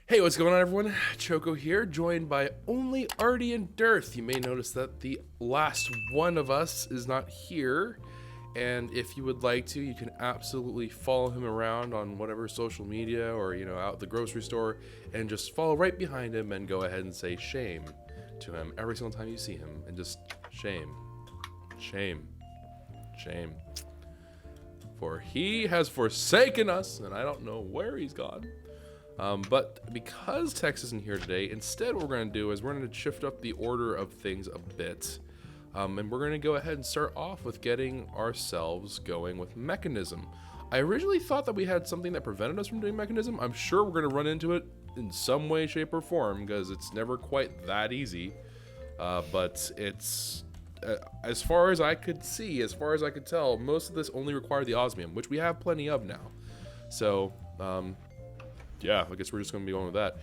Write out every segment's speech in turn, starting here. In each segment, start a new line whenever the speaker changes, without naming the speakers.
Hey, what's going on, everyone? Choco here, joined by only Artie and Dearth. You may notice that the last one of us is not here, and if you would like to, you can absolutely follow him around on whatever social media or, out at the grocery store, and just follow right behind him and go ahead and say shame to him every single time you see him, and just shame, shame, shame. For he has forsaken us, and I don't know where he's gone. But because Tex isn't here today, instead what we're going to do is we're going to shift up the order of things a bit. And we're going to go ahead and start off with getting ourselves going with mechanism. I originally thought that we had something that prevented us from doing mechanism. I'm sure we're going to run into it in some way, shape, or form, because it's never quite that easy. But it's, as far as I could see, as far as I could tell, most of this only required the osmium, which we have plenty of now. So, yeah, I guess we're just going to be going with that.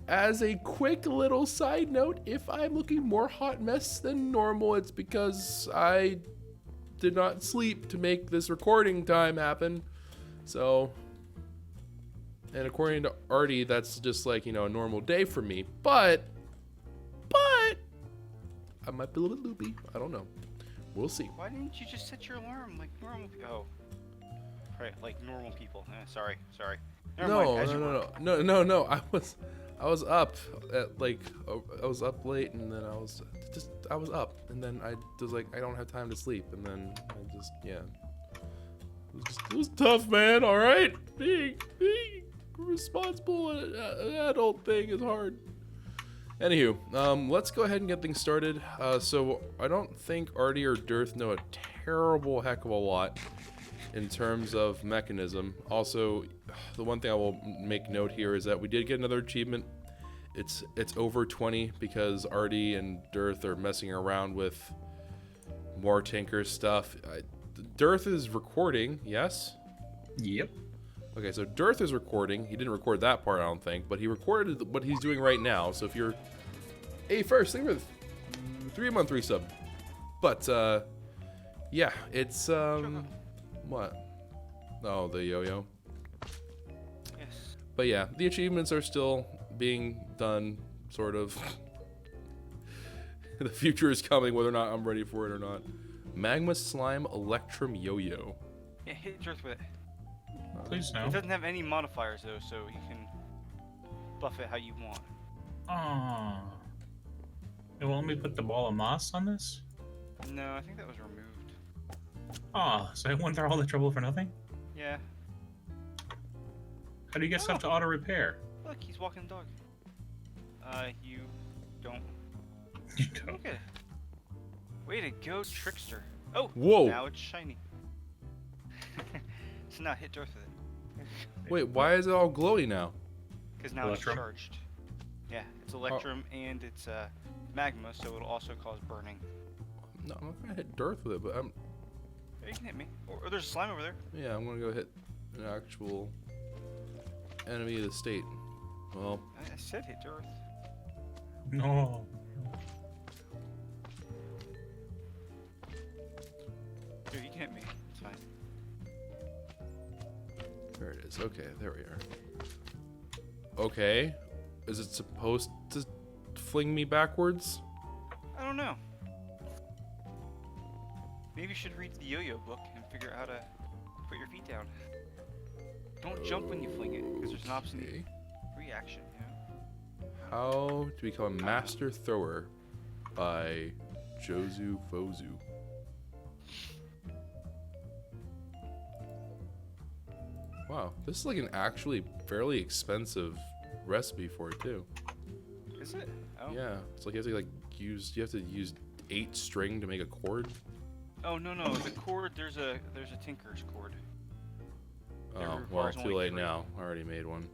As a quick little side note, if I'm looking more hot mess than normal, it's because I did not sleep to make this recording time happen. So, and according to Artie, that's just like, a normal day for me. But, I might be a little bit loopy. I don't know. We'll see.
Why didn't you just set your alarm like normal people? Oh, right, like normal people. Sorry.
No. I was up at I was up late, and then I was up, and then I was like, I don't have time to sleep, and then I just, yeah. It was tough, man. All right, being responsible an adult thing is hard. Anywho, let's go ahead and get things started. So I don't think Artie or Dearth know a terrible heck of a lot in terms of mechanism. Also, the one thing I will make note here is that we did get another achievement. It's over 20 because Artie and Dearth are messing around with more Tinker stuff. Dearth is recording, yes?
Yep.
Okay, so Dearth is recording. He didn't record that part, I don't think, but he recorded what he's doing right now. So if you're first, thank you for the 3-month resub. But yeah, it's what? Oh, the yo-yo.
Yes.
But yeah, the achievements are still being done, sort of. The future is coming, whether or not I'm ready for it or not. Magma Slime Electrum Yo-Yo.
Yeah, hit Earth with it.
Please no.
It doesn't have any modifiers though, so you can buff it how you want.
Aww. It won't let me put the ball of moss on this?
No, I think that was removed.
Aw, so I went through all the trouble for nothing?
Yeah.
How do you get stuff to auto repair?
Look, he's walking the dog. You don't.
You don't.
Look at it. Way to go, trickster. Oh,
Whoa.
Now it's shiny. So now hit Earth with it.
Wait, why is it all glowy now?
Because now
Electrum?
it's charged. Yeah, it's Electrum and it's magma, so it'll also cause burning.
No, I'm not gonna hit Dearth with it, but
Yeah, you can hit me. Or there's a slime over there.
yeah, I'm gonna go hit an actual enemy of the state. Well,
I said hit Earth.
No.
Here, you can hit me. It's fine.
there it is. Okay, there we are. Okay, is it supposed to fling me backwards?
I don't know. Maybe you should read the yo-yo book and figure out how to put your feet down. Don't jump when you fling it, because there's an opposite
Okay.
reaction,
How to become a master thrower by Jozu Fozu. Wow, this is like an actually fairly expensive recipe for it too.
Is it? Oh.
Yeah, it's like you have to use 8 string to make a chord.
Oh no, the cord. There's a tinker's cord. It
Oh well,
requires
too
only
late
3.
now. I already made one.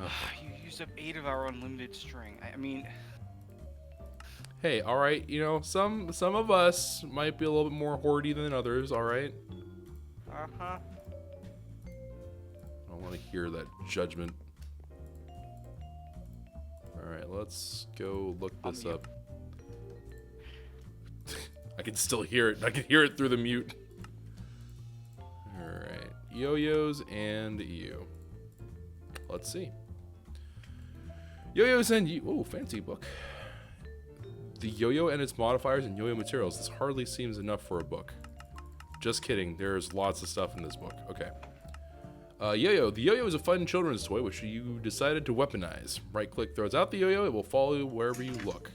Ugh.
You used up 8 of our unlimited string. I mean,
Hey, all right, some of us might be a little bit more hoardy than others. All right.
uh-huh.
I don't want to hear that judgment. All right, let's go look this up. I can still hear it. I can hear it through the mute. All right, yo-yos and you. Let's see. Yo-yos and oh, fancy book. The yo-yo and its modifiers and yo-yo materials. This hardly seems enough for a book. Just kidding. There's lots of stuff in this book. Okay. Yo-yo. The yo-yo is a fun children's toy which you decided to weaponize. Right-click throws out the yo-yo. It will follow you wherever you look.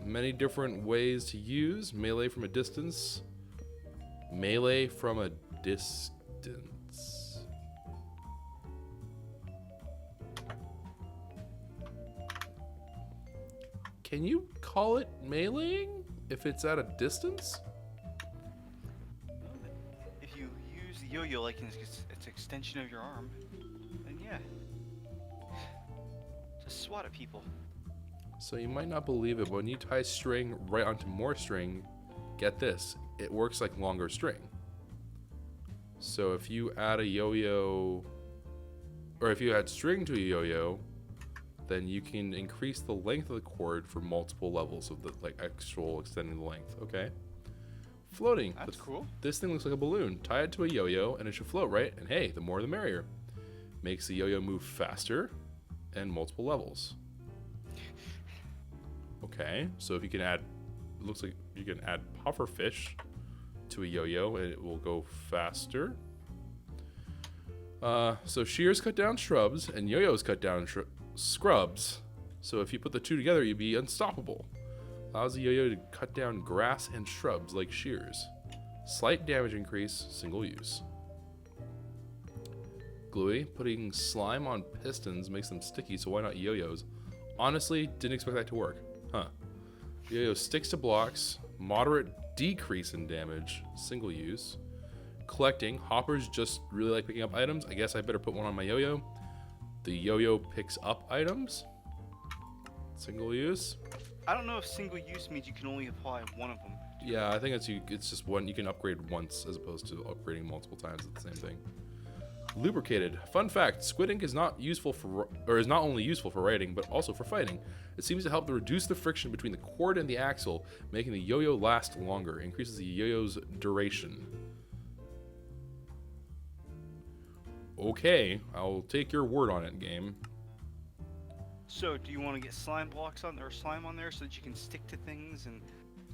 Many different ways to use. Melee from a distance. Melee from a distance. Can you call it meleeing if it's at a distance?
If you use the yo-yo like it's an extension of your arm, then yeah. Just swat at people.
So you might not believe it, but when you tie string right onto more string, get this, it works like longer string. So if you add a yo-yo, or if you add string to a yo-yo, then you can increase the length of the cord for multiple levels of the actual extending the length. Okay. Floating.
That's cool.
This thing looks like a balloon. Tie it to a yo-yo and it should float, right? And hey, the more the merrier. Makes the yo-yo move faster and multiple levels. Okay, so if you can add, it looks like you can add pufferfish to a yo-yo and it will go faster. So shears cut down shrubs and yo-yos cut down scrubs. So if you put the two together, you'd be unstoppable. Allows the yo-yo to cut down grass and shrubs like shears. Slight damage increase, single use. Gluey, putting slime on pistons makes them sticky, so why not yo-yos? Honestly, didn't expect that to work. Huh. Yo-yo sticks to blocks, moderate decrease in damage, single use. Collecting, hoppers just really like picking up items. I guess I better put one on my yo-yo. The yo-yo picks up items. Single use.
I don't know if single use means you can only apply one of them.
Yeah, I think it's just one. You can upgrade once as opposed to upgrading multiple times at the same thing. Lubricated. Fun fact: squid ink is not useful for, or is not only useful for writing, but also for fighting. It seems to help to reduce the friction between the cord and the axle, making the yo-yo last longer. Increases the yo-yo's duration. Okay, I'll take your word on it, game.
So, do you want to get slime blocks on there, or slime on there, so that you can stick to things and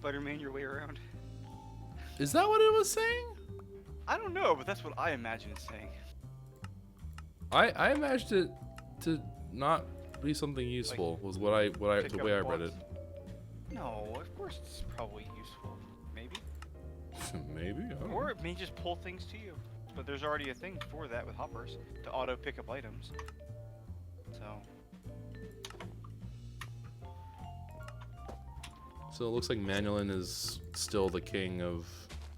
Spider-Man your way around?
Is that what it was saying?
I don't know, but that's what I imagine it's saying.
I imagined it to not be something useful. Was the way I read it.
No, of course it's probably useful. Maybe.
Maybe. I don't know.
Or it may just pull things to you. But there's already a thing for that with hoppers to auto pick up items. So
So it looks like Manulin is still the king of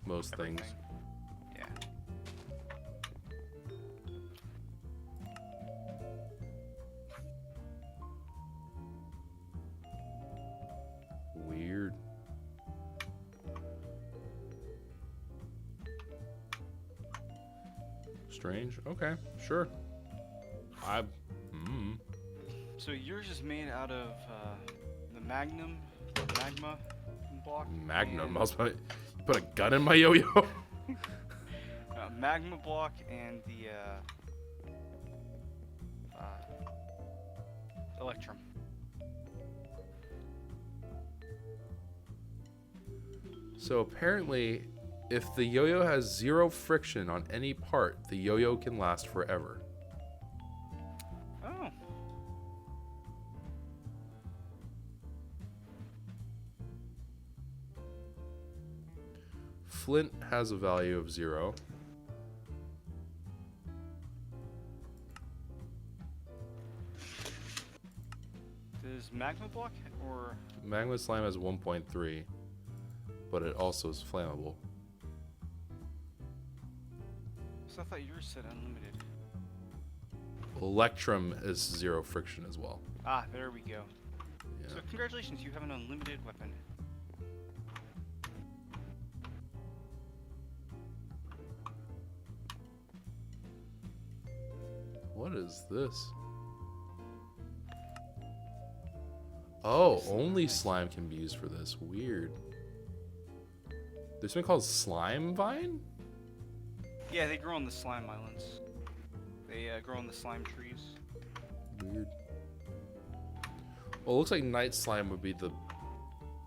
most things.
Yeah.
Weird. Strange. Okay, sure.
So yours is made out of the magma block.
Magnum. I was about to put a gun in my yo-yo.
Magma block and the electrum.
So apparently, if the yo-yo has 0 friction on any part, the yo-yo can last forever.
Oh.
Flint has a value of 0.
Does magma block or
Magma slime has 1.3, but it also is flammable.
so I thought yours said unlimited.
Electrum is 0 friction as well.
Ah, there we go.
Yeah.
So congratulations, you have an unlimited weapon.
What is this? Oh, only slime can be used for this. Weird. There's something called slime vine?
Yeah, they grow on the slime islands. They grow on the slime trees.
Weird. Well, it looks like night slime would be the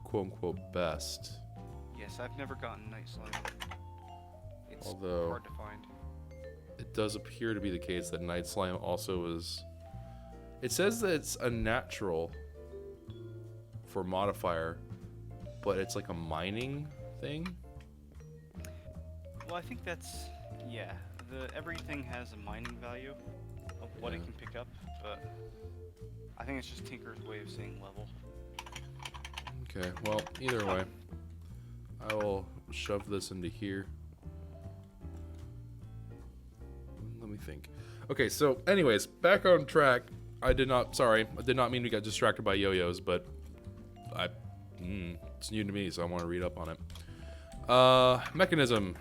quote-unquote best.
Yes, I've never gotten night slime. It's
Although,
hard to find.
it does appear to be the case that night slime also is... It says that it's a natural for modifier, but it's like a mining thing.
Well, I think that's... Yeah, everything has a mining value of what it can pick up, but I think it's just Tinker's way of saying level.
Okay, well, either way, I will shove this into here. Let me think. Okay, so anyways, back on track. I did not mean to get distracted by yo-yos, but it's new to me, so I want to read up on it. Mechanism.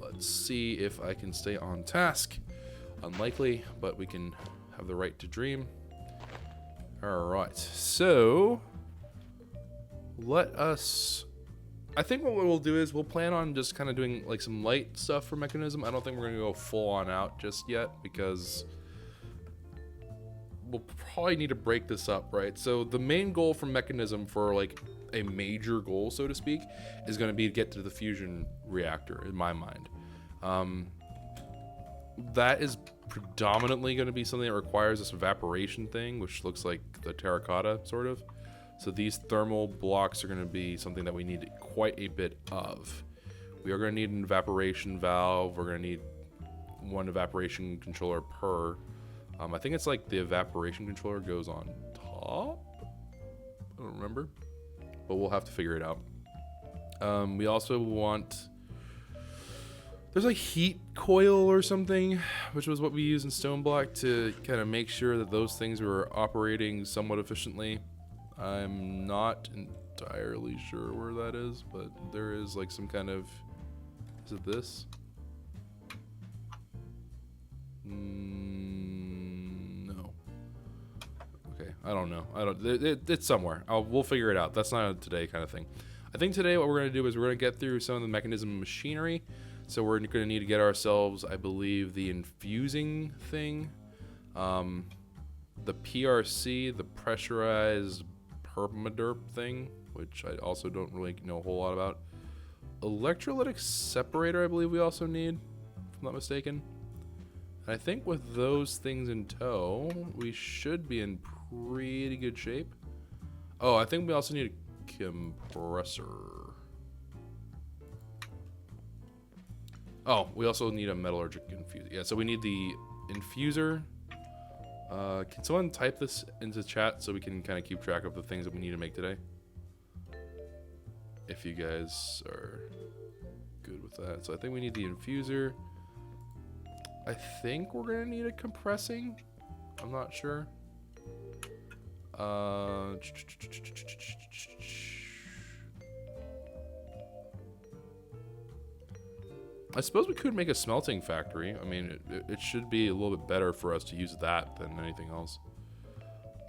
Let's see if I can stay on task. Unlikely, but we can have the right to dream. Alright, so let us... I think what we'll do is we'll plan on just kind of doing like some light stuff for mechanism. I don't think we're going to go full on out just yet because we'll probably need to break this up, right? So the main goal for mechanism, for like a major goal, so to speak, is going to be to get to the fusion reactor, in my mind. That is predominantly going to be something that requires this evaporation thing, which looks like the terracotta, sort of. So these thermal blocks are going to be something that we need quite a bit of. We are going to need an evaporation valve. We're going to need one evaporation controller per. I think it's like the evaporation controller goes on top. I don't remember, but we'll have to figure it out. We also want... There's like heat coil or something, which was what we use in stone block to kind of make sure that those things were operating somewhat efficiently. I'm not entirely sure where that is, but there is like some kind of... Is it this? No. Okay, I don't know. It's somewhere. We'll figure it out. That's not a today kind of thing. I think today what we're going to do is we're going to get through some of the mechanism machinery. So we're going to need to get ourselves, I believe, the infusing thing, the PRC, the pressurized permaderp thing, which I also don't really know a whole lot about. Electrolytic separator, I believe we also need, if I'm not mistaken. And I think with those things in tow, we should be in pretty good shape. Oh, I think we also need a compressor. Oh, we also need a metallurgic infuser. Yeah, so we need the infuser. Can someone type this into chat so we can kind of keep track of the things that we need to make today? If you guys are good with that. So I think we need the infuser. I think we're going to need a compressing. I'm not sure. I suppose we could make a smelting factory. I mean, it should be a little bit better for us to use that than anything else.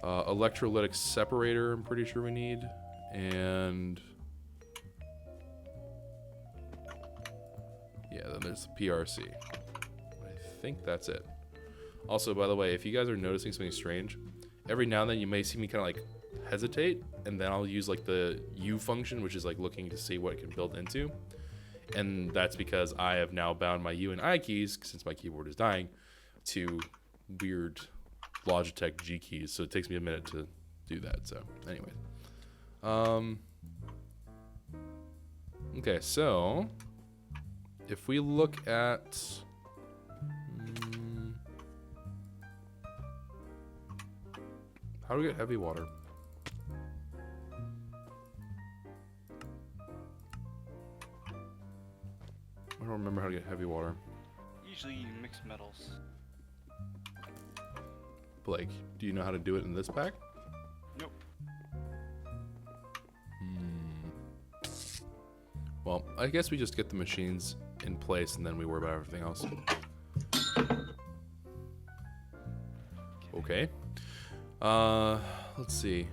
Electrolytic separator, I'm pretty sure we need. And... yeah, then there's the PRC. I think that's it. Also, by the way, if you guys are noticing something strange, every now and then you may see me kind of like hesitate, and then I'll use like the U function, which is like looking to see what it can build into. And that's because I have now bound my U and I keys, since my keyboard is dying, to weird Logitech G keys. So it takes me a minute to do that. So anyway. Okay, so if we look at... how do we get heavy water? I don't remember how to get heavy water.
Usually you mix metals.
Blake, do you know how to do it in this pack?
Nope.
Well, I guess we just get the machines in place and then we worry about everything else. Okay. Let's see.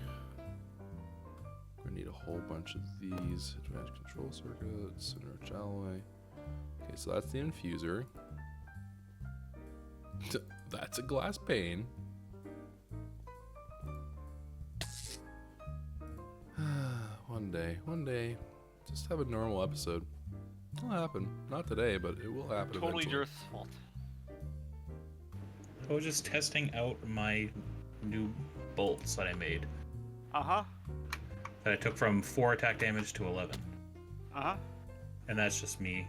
We're gonna need a whole bunch of these. Advanced control circuits, enriched alloy. Okay, so that's the infuser. That's a glass pane. One day, just have a normal episode. It'll happen. Not today, but it will happen
Totally
eventually.
Earth's fault.
I was just testing out my new bolts that I made.
Uh-huh.
That I took from 4 attack damage to 11.
Uh-huh.
And that's just me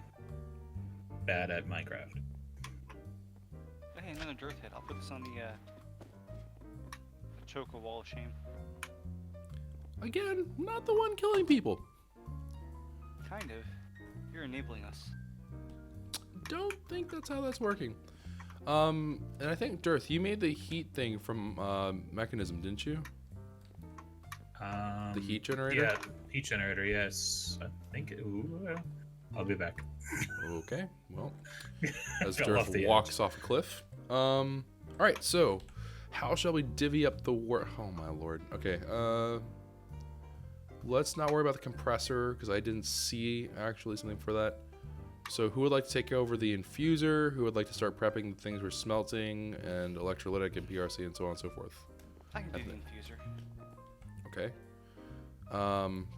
bad at Minecraft.
Hey, another dirt head. I'll put this on the Choco wall of shame.
Again, not the one killing people.
Kind of. You're enabling us.
Don't think that's how that's working. And I think, Dirth, you made the heat thing from Mechanism, didn't you? The heat generator?
Yeah, heat generator, yes. I think ooh, I'll be back.
Okay, well, as
Fell off
Dirth
the
walks off a cliff. Alright, so, how shall we divvy up the work? Oh my lord. Okay, let's not worry about the compressor, because I didn't see actually something for that. So who would like to take over the infuser? Who would like to start prepping the things for smelting and electrolytic and PRC and so on and so forth?
I can do the infuser.
Okay.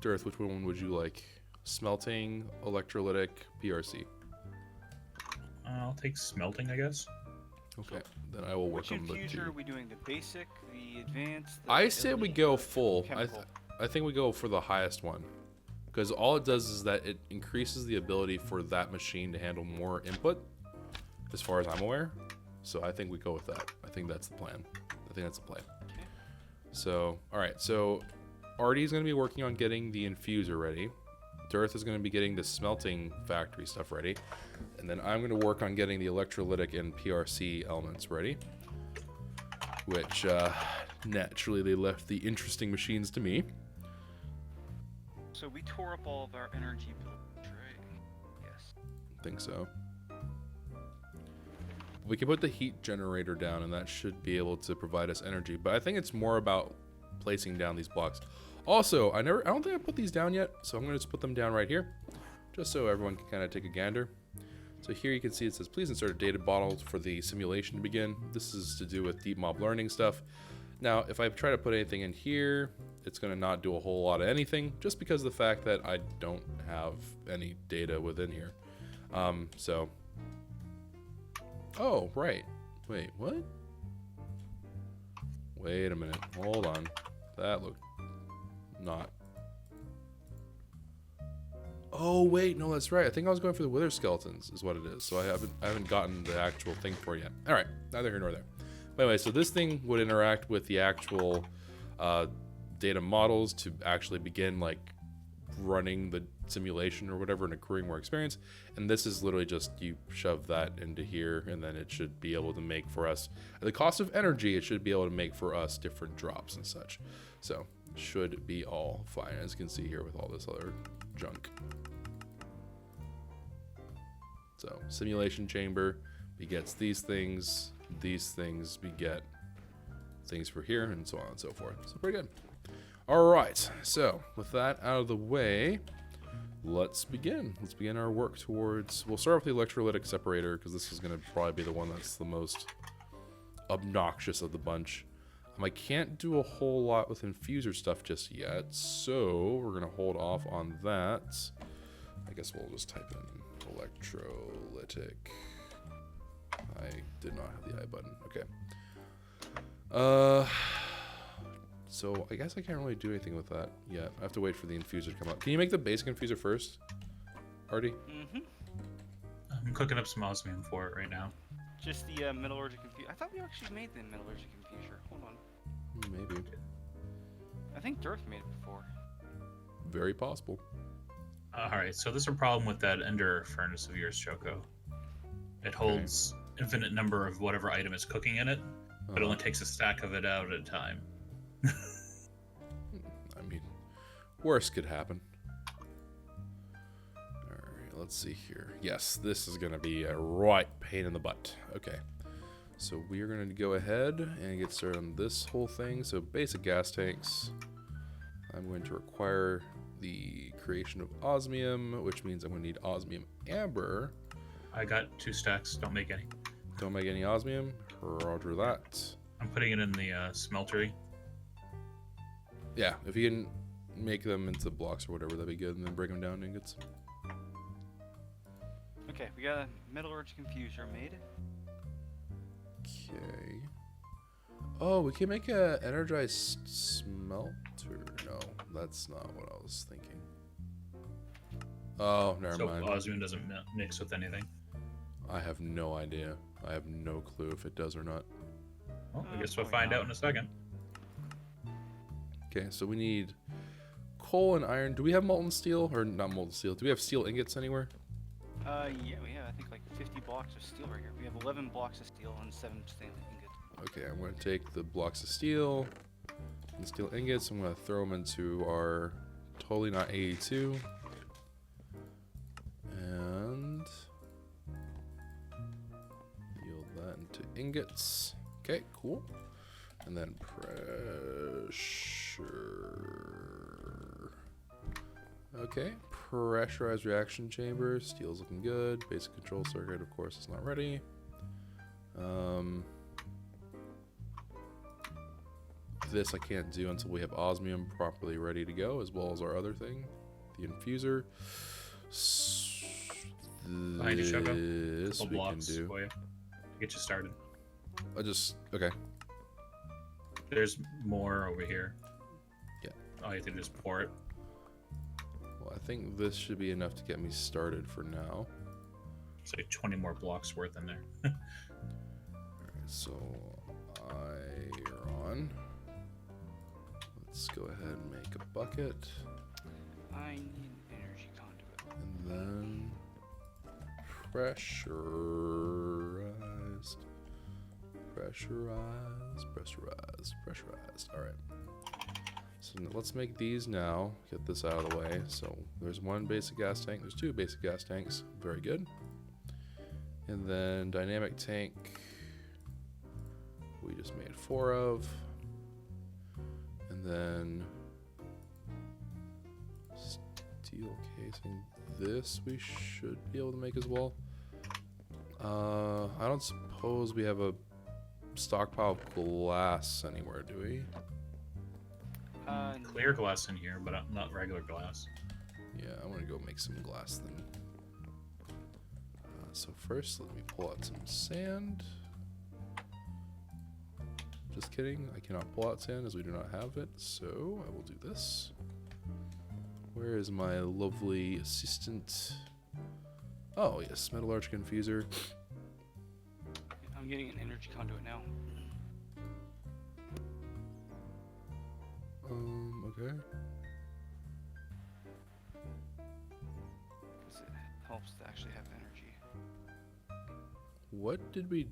Dirth, which one would you like? Smelting, electrolytic, PRC.
I'll take smelting, I guess.
Okay, then I will work
Which
on the
infuser are
two.
we doing? The basic, the advanced? The
I say we
elite,
go
the
full.
chemical?
I think we go for the highest one. Because all it does is that it increases the ability for that machine to handle more input, as far as I'm aware. So I think we go with that. I think that's the plan. I think that's the plan.
Okay.
So, alright, so Artie's going to be working on getting the infuser ready. Dirth is going to be getting the smelting factory stuff ready. And then I'm going to work on getting the electrolytic and PRC elements ready. Which, naturally, they left the interesting machines to me.
So we tore up all of our energy pillars, right? Yes.
I think so. We can put the heat generator down, and that should be able to provide us energy. But I think it's more about placing down these blocks. Also, I don't think I put these down yet, so I'm going to just put them down right here, just so everyone can kind of take a gander. So here you can see it says, please insert a data bottle for the simulation to begin. This is to do with deep mob learning stuff. Now, if I try to put anything in here, it's going to not do a whole lot of anything, just because of the fact that I don't have any data within here. Oh, right. Wait, what? Wait a minute. Hold on. That looked not. Oh, wait. No, that's right. I think I was going for the wither skeletons is what it is. So I haven't gotten the actual thing for it yet. All right. Neither here nor there. But anyway, so this thing would interact with the actual data models to actually begin like running the simulation or whatever and accruing more experience. And this is literally just you shove that into here, and then it should be able to make for us, at the cost of energy, it should be able to make for us different drops and such. So should be all fine, as you can see here with all this other junk. So simulation chamber begets these things beget things for here, and so on and so forth. So pretty good. All right, so with that out of the way, let's begin. Let's begin our work towards, we'll start with the electrolytic separator, because this is going to probably be the one that's the most obnoxious of the bunch. I can't do a whole lot with infuser stuff just yet, so we're going to hold off on that. I guess we'll just type in electrolytic. I did not have the I button. Okay. So I guess I can't really do anything with that yet. I have to wait for the infuser to come up. Can you make the basic infuser first, Artie?
Mm-hmm.
I'm cooking up some osmium for it right now.
Just the metallurgic infuser. I thought we actually made the metallurgic infuser. Hold on.
Maybe.
I think Dirth made it before.
Very possible.
Alright, so there's a problem with that ender furnace of yours, Choco. It holds infinite number of whatever item is cooking in it, but it only takes a stack of it out at a time.
I mean, worse could happen. Alright, let's see here. Yes, this is going to be a right pain in the butt. Okay. So we are going to go ahead and get started on this whole thing. So basic gas tanks. I'm going to require the creation of osmium, which means I'm going to need osmium amber.
I got 2 stacks, don't make any.
Don't make any osmium. Roger that.
I'm putting it in the smeltery.
Yeah, if you can make them into blocks or whatever, that'd be good, and then break them down ingots.
Okay, we got a metallurgical infuser made.
Okay. Oh, we can make a energized smelter. No, that's not what I was thinking. Oh, never mind.
So osmium doesn't mix with anything.
I have no idea. I have no clue if it does or not.
Well, I guess we'll find out in a second.
Okay, so we need coal and iron. Do we have molten steel? Or not molten steel. Do we have steel ingots anywhere?
Yeah, we have, I think, like 50 blocks of steel right here. We have 11 blocks of steel and 7 stainless ingots.
Okay, I'm going to take the blocks of steel and steel ingots. I'm going to throw them into our totally not 82. And yield that into ingots. Okay, cool. And then pressure. Okay, pressurized reaction chamber. Steel's looking good. Basic control circuit, of course, is not ready. This I can't do until we have osmium properly ready to go, as well as our other thing, the infuser.
Behind you, Choco.
This
Couple
we can
blocks
do.
for you to get you started.
Okay.
There's more over here.
Yeah.
All you have to do is pour it.
Well, I think this should be enough to get me started for now.
It's like 20 more blocks worth in there.
Alright, so iron. Let's go ahead and make a bucket.
I need an energy conduit.
And then pressurized. All right. So now let's make these now. Get this out of the way. So there's one basic gas tank. There's two basic gas tanks. Very good. And then dynamic tank. We just made 4 of. And then steel casing. This we should be able to make as well. I don't suppose we have a stockpile of glass anywhere, do we?
Clear glass in here, but not regular glass.
Yeah, I want to go make some glass then. So first, let me pull out some sand. Just kidding, I cannot pull out sand as we do not have it, so I will do this. Where is my lovely assistant? Oh yes, metallurgical infuser.
I'm getting an energy conduit now.
Okay.
Because it helps to actually have energy.
What did we...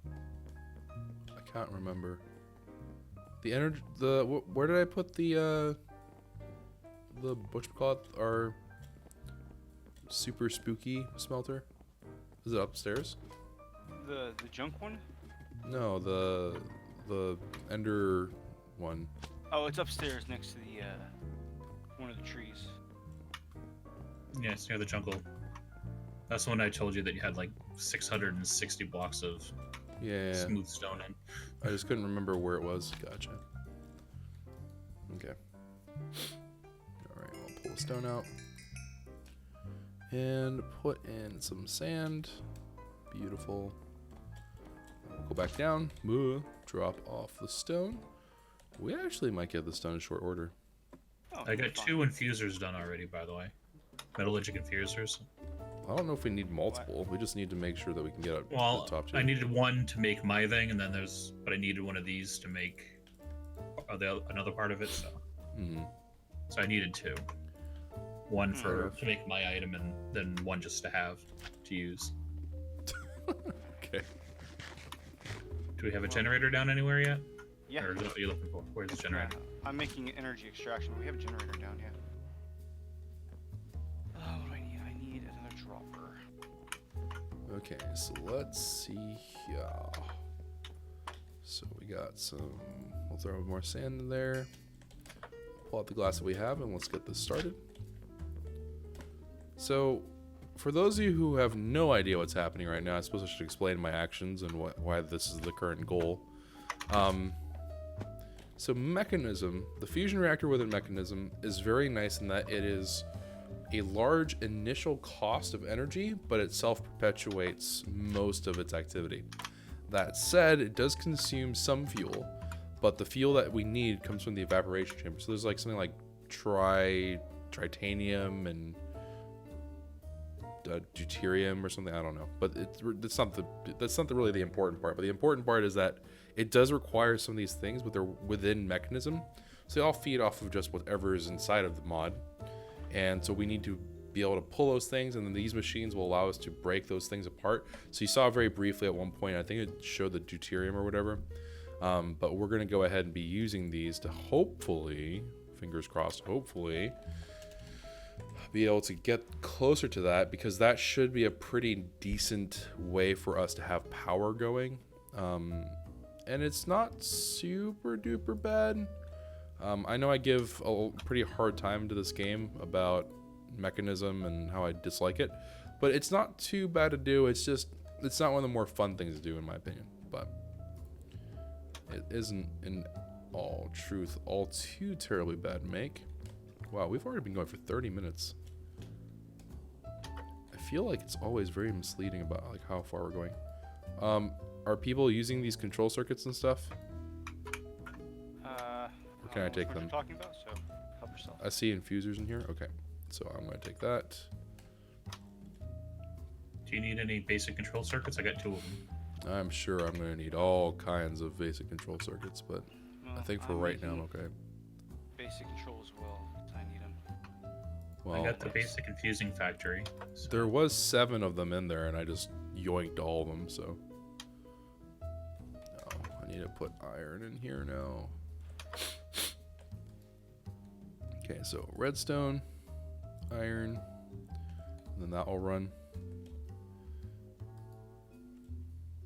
I can't remember. The energy... Where did I put the whatchamacallit, our super spooky smelter? Is it upstairs?
The junk one?
No, the ender one.
Oh, it's upstairs next to the one of the trees.
Yeah, it's near the jungle. That's the one I told you that you had like 660 blocks of
Yeah.
smooth stone in.
I just couldn't remember where it was. Gotcha. Okay. Alright, I'll pull the stone out. And put in some sand. Beautiful. Go back down. Drop off the stone. We actually might get the stone in short order.
Oh,
I got
fine.
2 infusers done already, by the way. Metallurgic infusers.
I don't know if we need multiple. We just need to make sure that we can get up to
Well,
the top 2.
I needed one to make my thing, and then but I needed one of these to make another part of it. So I needed 2. One to make my item, and then one just to have to use.
Okay.
Do we have a generator down anywhere yet?
Yeah.
Or is that what you're looking for? Where's the generator?
I'm making an energy extraction. We have a generator down, yeah. Oh, what do I need? I need another dropper.
Okay, so let's see here. So we got some, we'll throw more sand in there. Pull out the glass that we have and let's get this started. So for those of you who have no idea what's happening right now, I suppose I should explain my actions and why this is the current goal. So mechanism, the fusion reactor within mechanism is very nice in that it is a large initial cost of energy, but it self-perpetuates most of its activity. That said, it does consume some fuel, but the fuel that we need comes from the evaporation chamber. So there's like something like tritanium and deuterium or something. I don't know, but that's not really the important part. But the important part is that it does require some of these things, but they're within mechanism, so they all feed off of just whatever is inside of the mod. And so we need to be able to pull those things, and then these machines will allow us to break those things apart. So you saw very briefly at one point, I think it showed the deuterium or whatever, but we're going to go ahead and be using these to hopefully, fingers crossed, hopefully be able to get closer to that, because that should be a pretty decent way for us to have power going. And it's not super duper bad. I know I give a pretty hard time to this game about mechanism and how I dislike it, but it's not too bad to do. It's not one of the more fun things to do in my opinion, but it isn't in all truth all too terribly bad to make. Wow, we've already been going for 30 minutes. I feel like it's always very misleading about like how far we're going. Are people using these control circuits and stuff? Or can I take them?
What you're talking about, so help yourself.
I see infusers in here. Okay, so I'm going to take that.
Do you need any basic control circuits? I got 2 of them.
I'm sure I'm going to need all kinds of basic control circuits, but
Well,
I think for right now I'm okay.
Basic control as well, because I need them.
Well,
I got the basic infusing factory. So.
there was 7 of them in there, and I just yoinked all of them, so. Oh, I need to put iron in here now. Okay, so redstone, iron, and then that will run.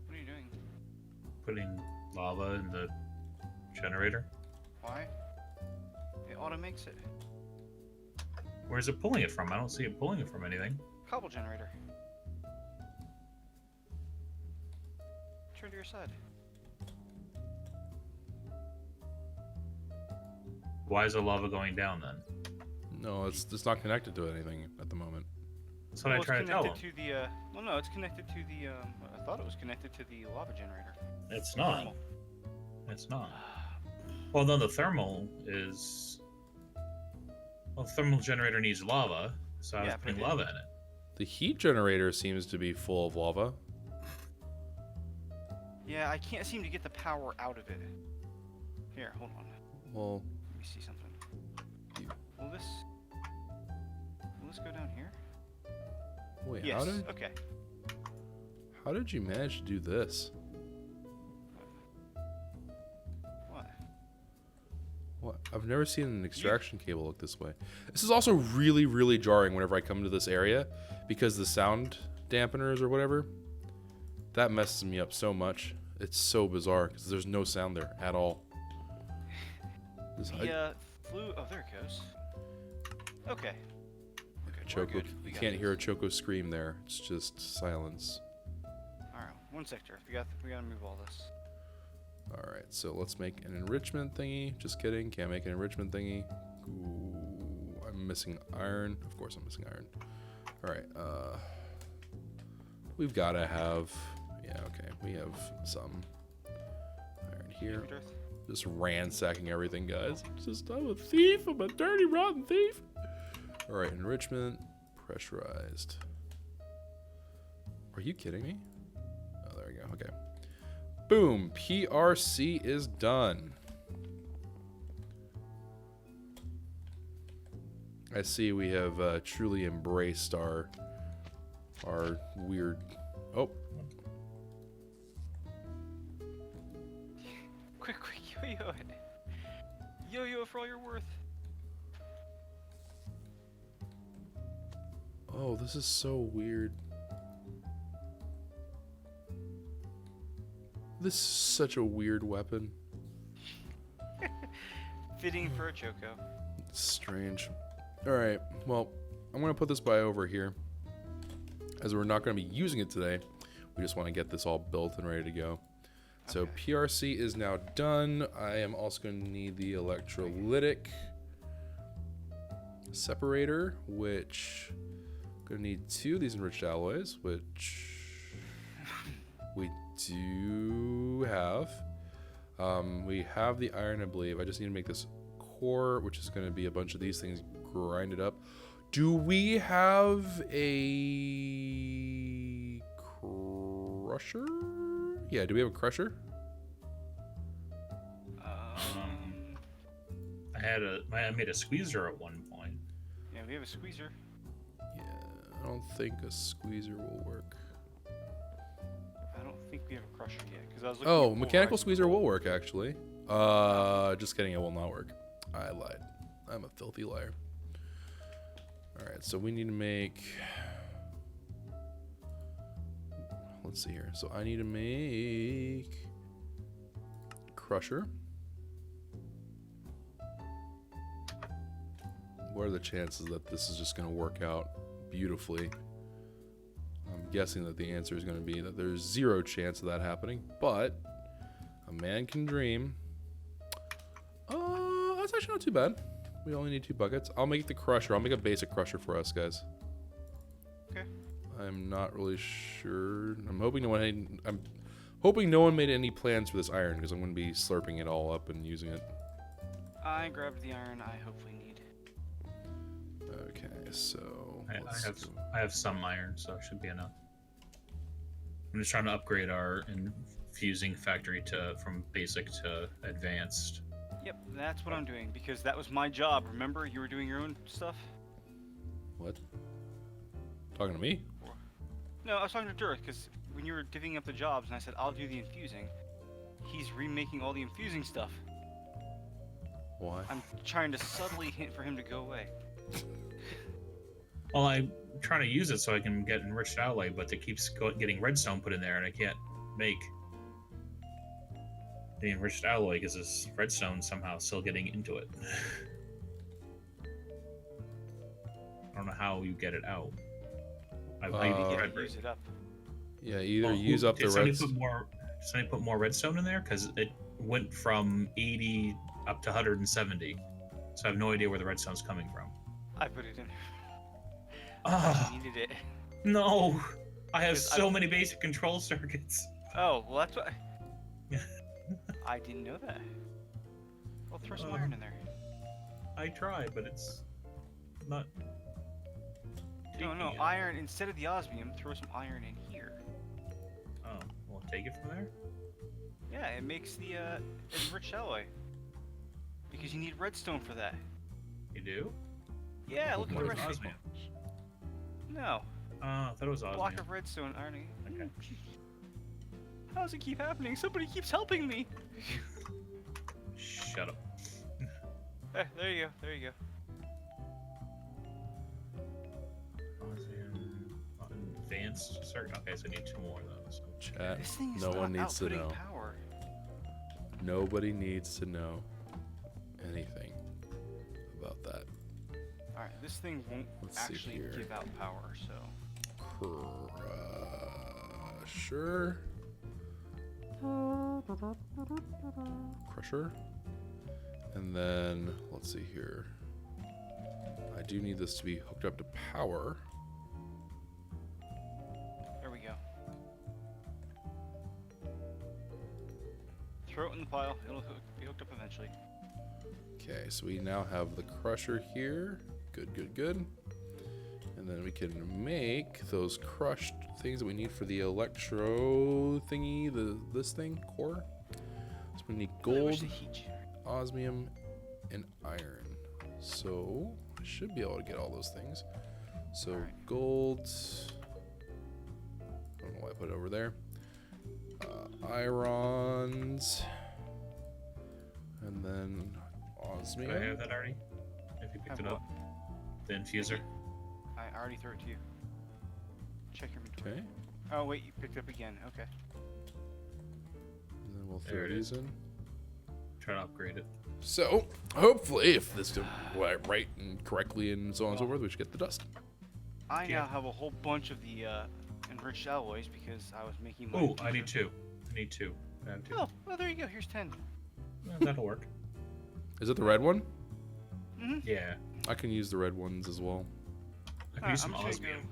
What are you doing?
Putting lava in the generator.
Why? It auto-makes it.
Where's it pulling it from? I don't see it pulling it from anything.
Cobble generator. Turn to your side.
Why is the lava going down then?
No, it's not connected to anything at the moment.
That's what I
it's
try to tell him.
connected to the, well, no, it's connected to the, I thought it was connected to the lava generator.
It's not.
Thermal.
It's not. Well, no, the thermal is... Well, the thermal generator needs lava, so I was putting lava in it.
The heat generator seems to be full of lava.
Yeah, I can't seem to get the power out of it. Here, hold on.
Well,
Let me see something.
You-
Will this go down here?
wait,
Yes.
how did you manage to do this?
What?
What? I've never seen an extraction cable look this way. This is also really, really jarring whenever I come to this area, because the sound dampeners or whatever, that messes me up so much. It's so bizarre because there's no sound there at all.
Flew. Oh, there it goes. Okay. We're
Choco,
good.
you
We got
can't hear a
this.
Choco scream there. It's just silence.
All right, one sector. We gotta move all this.
All right, so let's make an enrichment thingy. Just kidding, can't make an enrichment thingy. Ooh, I'm missing iron. Of course I'm missing iron. All right, we've gotta have, yeah, okay, we have some iron here.
Maybe Darth?
Just ransacking everything, guys. I'm a thief, I'm a dirty, rotten thief. All right, enrichment, pressurized. Are you kidding me? Oh, there we go, okay. Boom, PRC is done. I see we have truly embraced our weird, oh.
Quick, yo-yo it. Yo-yo for all you're worth.
Oh, this is so weird. This is such a weird weapon.
Fitting for a Choco.
It's strange. Alright, well, I'm going to put this by over here. as we're not going to be using it today. We just want to get this all built and ready to go. So
Okay.
PRC is now done. I am also going to need the electrolytic separator, which I'm going to need 2 of these enriched alloys, which we do have. We have the iron, I believe. I just need to make this core, which is going to be a bunch of these things grinded up. Do we have a crusher? Yeah, do we have a crusher?
I made a squeezer at one point.
Yeah, we have a squeezer.
Yeah, I don't think a squeezer will work.
I don't think we have a crusher yet, because I was looking.
Oh,
at
mechanical
polarizing
squeezer
coal.
will work, actually. Just kidding, it will not work. I lied. I'm a filthy liar. Alright, so we need to make... Let's see here. So I need to make... crusher. What are the chances that this is just going to work out beautifully? I'm guessing that the answer is going to be that there's 0 chance of that happening, but a man can dream. That's actually not too bad. We only need 2 buckets. I'll make the crusher. I'll make a basic crusher for us, guys.
Okay.
I'm not really sure. I'm hoping no one made any plans for this iron, because I'm going to be slurping it all up and using it.
I grabbed the iron I hopefully need.
Okay, so
I have some iron, so it should be enough. I'm just trying to upgrade our infusing factory from basic to advanced.
Yep, that's what I'm doing, because that was my job. Remember, you were doing your own stuff?
What? Talking to me?
No, I was talking to Dirk, because when you were divvying up the jobs, and I said, I'll do the infusing, he's remaking all the infusing stuff.
Why?
I'm trying to subtly hint for him to go away.
Well, I'm trying to use it so I can get enriched alloy, but it keeps getting redstone put in there, and I can't make the enriched alloy because this redstone somehow still getting into it. I don't know how you get it out. I
Use it up.
Yeah, either use up the reds.
Did somebody put more redstone in there? Because it went from 80 up to 170. So I have no idea where the redstone's coming from.
I put it in.
Oh,
I needed it.
no! I have
Because
so many basic control circuits.
Oh, well, that's what. I didn't know that. Well, throw some iron in there.
I tried, but it's not.
No,
taking it.
iron instead of the osmium. Throw some iron in here.
Oh, we'll take it from there?
Yeah, it makes the enriched alloy. Because you need redstone for that.
You do?
Yeah, look at
What
the
is
recipe.
osmium?
No,
I thought it was osmium.
block of redstone iron.
Okay.
How does it keep happening? Somebody keeps helping me.
Shut up.
There you go. There you go.
Osmium, advanced circuit. Okay, so I need 2 more of those.
Chat.
This thing is
No
not
one needs to
outputting
know.
power.
Nobody needs to know anything about that.
All right, this thing won't
Let's see
actually
here.
give out power, so.
Crusher. Crusher. And then, let's see here. I do need this to be hooked up to power.
There we go. Throw it in the pile. It'll be hooked up eventually.
Okay, so we now have the crusher here. Good, good, good. And then we can make those crushed things that we need for the electro thingy, this thing, core. So we need
I wish
gold,
the heat generator-
osmium, and iron. So I should be able to get all those things. So
Alright.
gold. I don't know why I put it over there. Irons. And then osmium.
Did I have that already? If you picked
Have
it up. The infuser.
I already threw it to you. Check your inventory.
Okay.
Oh wait, you picked it up again. Okay.
And then we'll
There
throw
it
these
is.
in.
Try to upgrade it.
So, hopefully, if this did right and correctly and so on and so forth, we should get the dust.
I
Yeah.
now have a whole bunch of the enriched alloys because I was making my.
Oh, I need 2. I need 2. Add 2.
Oh, well, there you go. Here's 10.
That'll work.
Is it the red one?
Yeah.
I can use the red ones as well.
I can use some
I'm just gonna
osmium.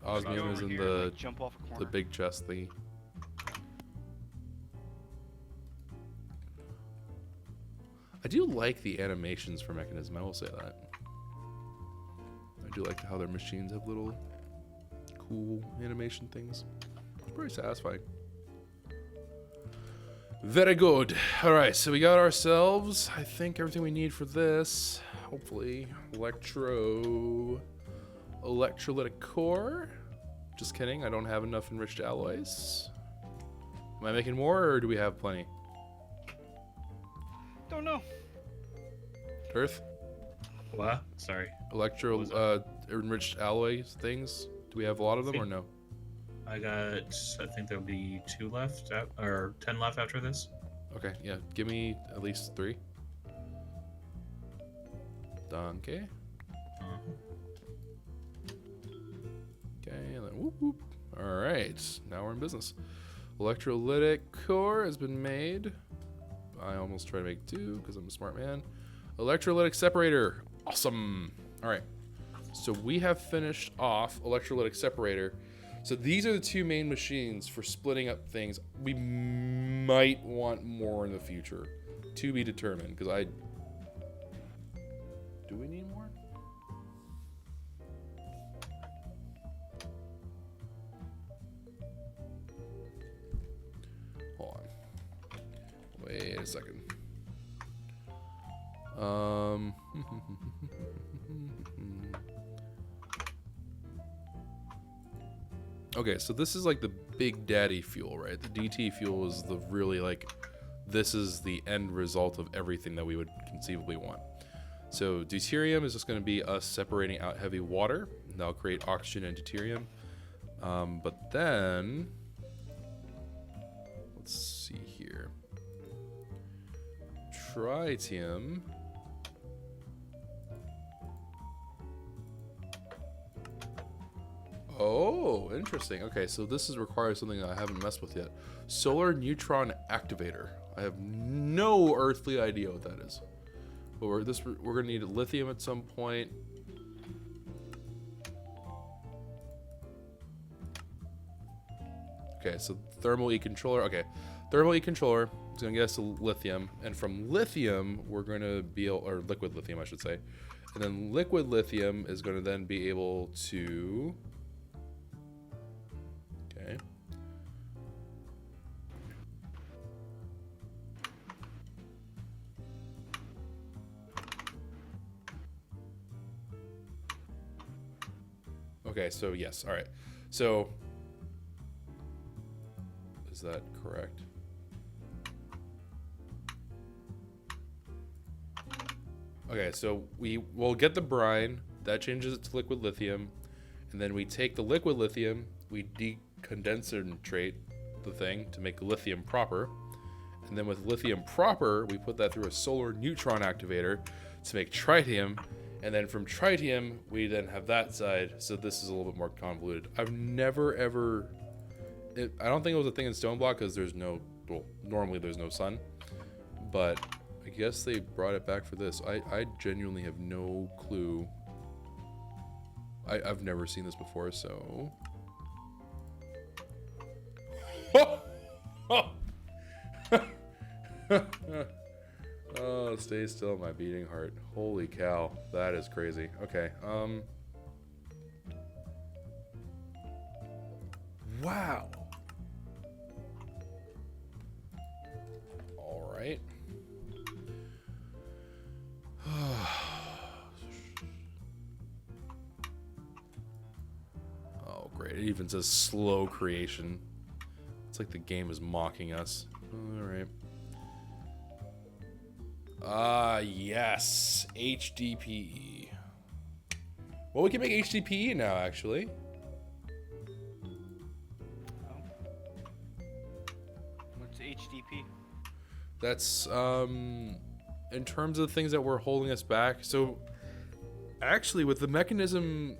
Osmium
go
is
over
in
here and,
the
like, jump off a corner.
big chest thingy. I do like the animations for Mechanism, I will say that. I do like how their machines have little cool animation things. It's pretty satisfying. Very good. Alright, so we got ourselves, I think, everything we need for this. Hopefully. Electrolytic core. Just kidding, I don't have enough enriched alloys. Am I making more, or do we have plenty?
Don't know.
Earth?
What? Sorry.
Enriched alloy things? Do we have a lot of them, or no?
I think there'll be 2 left, or 10 left after this.
Okay, yeah, give me at least 3. Danke. Okay, and then whoop whoop. Alright, now we're in business. Electrolytic core has been made. I almost tried to make 2 because I'm a smart man. Electrolytic separator. Awesome. Alright, so we have finished off electrolytic separator. So these are the 2 main machines for splitting up things. We might want more in the future. To be determined, because do we need more? Hold on. Wait a second. Okay, so this is like the big daddy fuel, right? The DT fuel is the really like, this is the end result of everything that we would conceivably want. So deuterium is just going to be us separating out heavy water. That'll create oxygen and deuterium. But then, let's see here. Tritium. Oh, interesting. Okay, so this requires something that I haven't messed with yet. Solar neutron activator. I have no earthly idea what that is. But we're gonna need lithium at some point. Okay, so thermal e-controller. Okay, thermal e-controller is gonna get us to lithium, and from lithium we're gonna be able, or liquid lithium, I should say, and then liquid lithium is gonna then be able to. Okay. Okay, so yes, all right. So, is that correct? Okay, so we will get the brine, that changes it to liquid lithium, and then we take the liquid lithium, we decondentrate the thing to make lithium proper, and then with lithium proper, we put that through a solar neutron activator to make tritium. And then from tritium, we then have that side. So this is a little bit more convoluted. I've never ever, I don't think it was a thing in Stone Block because there's no, well, normally there's no sun. But I guess they brought it back for this. I genuinely have no clue. I've never seen this before, so. Oh, stay still, my beating heart. Holy cow, that is crazy. Okay, wow. All right. Oh, great. It even says slow creation. It's like the game is mocking us. All right. Yes, HDPE. Well, we can make HDPE now, actually.
What's HDP?
That's, in terms of the things that were holding us back. So, actually, with the mechanism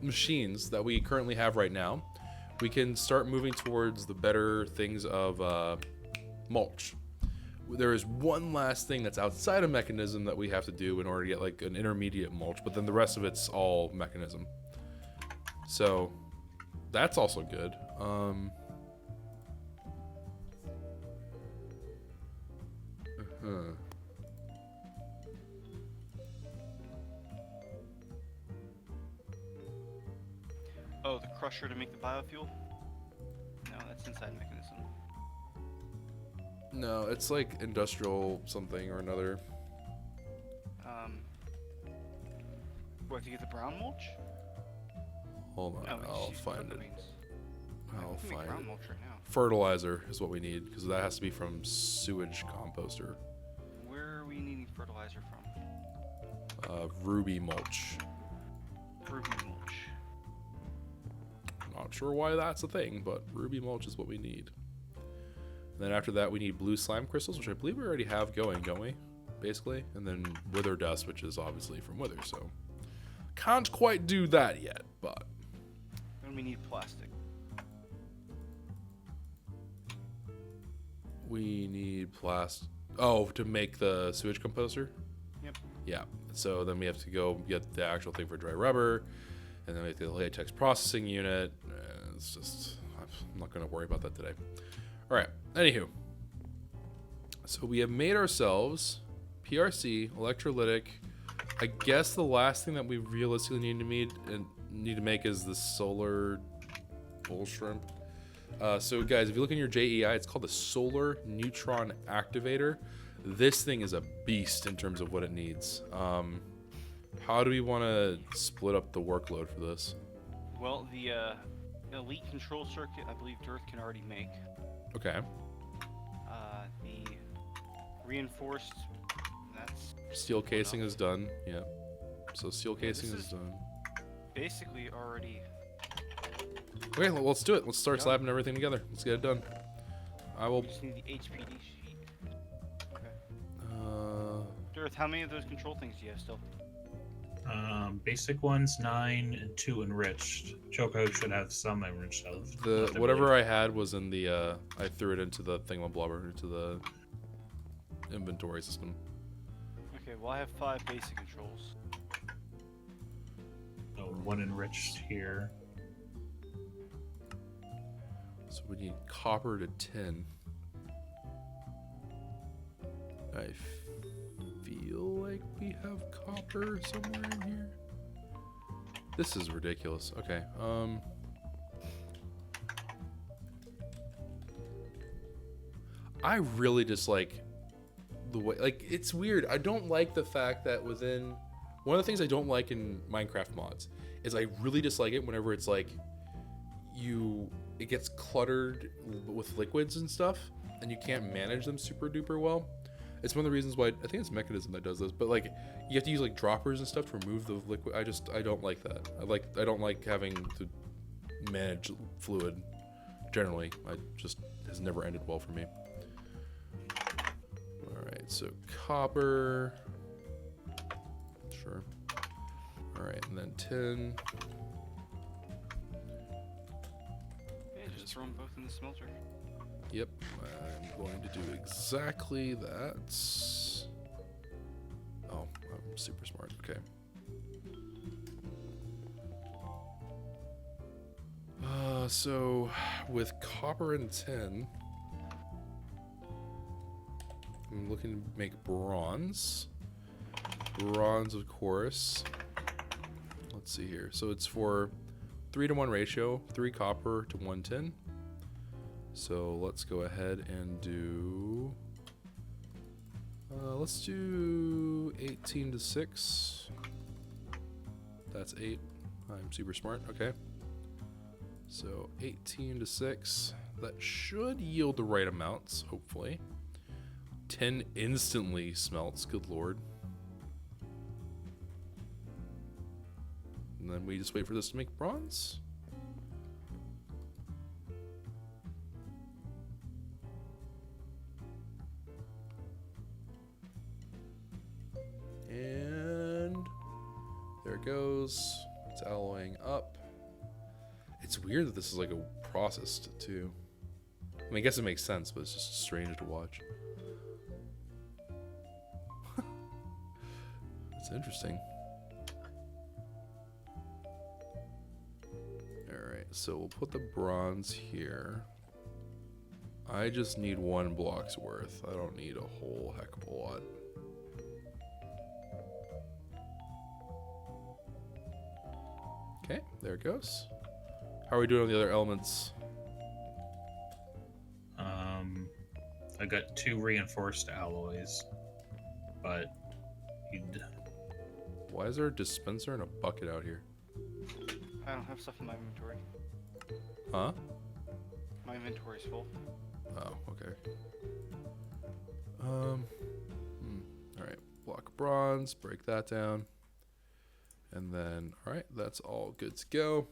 machines that we currently have right now, we can start moving towards the better things of mulch. There is one last thing that's outside of mechanism that we have to do in order to get like an intermediate mulch, but then the rest of it's all mechanism. So that's also good.
Oh, the crusher to make the biofuel? No, that's inside mechanism.
No, it's like industrial something or another.
What, to get the brown mulch?
Hold on,
No, we just
I'll
use
find
cocoa
it.
beans.
I'll
We can make
find
brown
it.
mulch right now.
Fertilizer is what we need, because that has to be from sewage composter.
Where are we needing fertilizer from?
Ruby mulch.
Ruby mulch.
Not sure why that's a thing, but ruby mulch is what we need. And then after that, we need blue slime crystals, which I believe we already have going, don't we? Basically. And then wither dust, which is obviously from wither, so can't quite do that yet, but
Then we need plastic.
we need to make the sewage composter.
Yep.
Yeah. So then we have to go get the actual thing for dry rubber, and then we have the latex processing unit. It's just, I'm not going to worry about that today. All right. Anywho, so we have made ourselves PRC, electrolytic. I guess the last thing that we realistically need to make is the solar bull shrimp. So guys, if you look in your JEI, it's called the Solar Neutron Activator. This thing is a beast in terms of what it needs. How do we want to split up the workload for this?
Well, the elite control circuit, I believe Dirth can already make.
Okay.
The reinforced, that's
Steel casing is done. Yeah. So steel casing
this
is
is-
done.
basically already.
Okay, well, let's do it. Let's start
Done.
slapping everything together. Let's get it done. I will.
We just need the HPD sheet. Okay. Dirth, how many of those control things do you have still?
Basic ones 9 and 2 enriched. Choco should have some enriched left.
The whatever I had was in the I threw it into the thingamablobber, into the inventory system.
Okay, well I have 5 basic controls.
So 1 enriched here.
So we need copper to tin. I feel like we have copper somewhere in here. This is ridiculous. Okay. I really dislike the way, like, it's weird. I don't like the fact that within, one of the things I don't like in Minecraft mods is I really dislike it whenever it's like it gets cluttered with liquids and stuff and you can't manage them super duper well. It's one of the reasons why, I think it's Mechanism that does this, but like you have to use like droppers and stuff to remove the liquid. I don't like that. I don't like having to manage fluid generally. Has never ended well for me. All right, so copper, sure. All right, and then tin.
Yeah, just throw them both in the smelter.
Yep, I'm going to do exactly that. Oh, I'm super smart. Okay. So with copper and tin, I'm looking to make bronze. Bronze, of course. Let's see here. So it's for 3-to-1 ratio, 3 copper to 1 tin. So let's go ahead and do, let's do 18 to 6. That's 8. I'm super smart. Okay. So 18 to 6. That should yield the right amounts, hopefully. 10 instantly smelts. Good lord. And then we just wait for this to make bronze. And there it goes. It's alloying everything up. It's weird that this is like a processed too. I mean, I guess it makes sense, but it's just strange to watch. It's interesting. Alright, so we'll put the bronze here. I just need 1 block's worth. I don't need a whole heck of a lot. Okay, there it goes. How are we doing on the other elements?
I got 2 reinforced alloys, but
Why is there a dispenser and a bucket out here?
I don't have stuff in my inventory.
Huh?
My inventory's full.
Oh, okay. Alright, block of bronze, break that down. And then, alright, that's all good to go.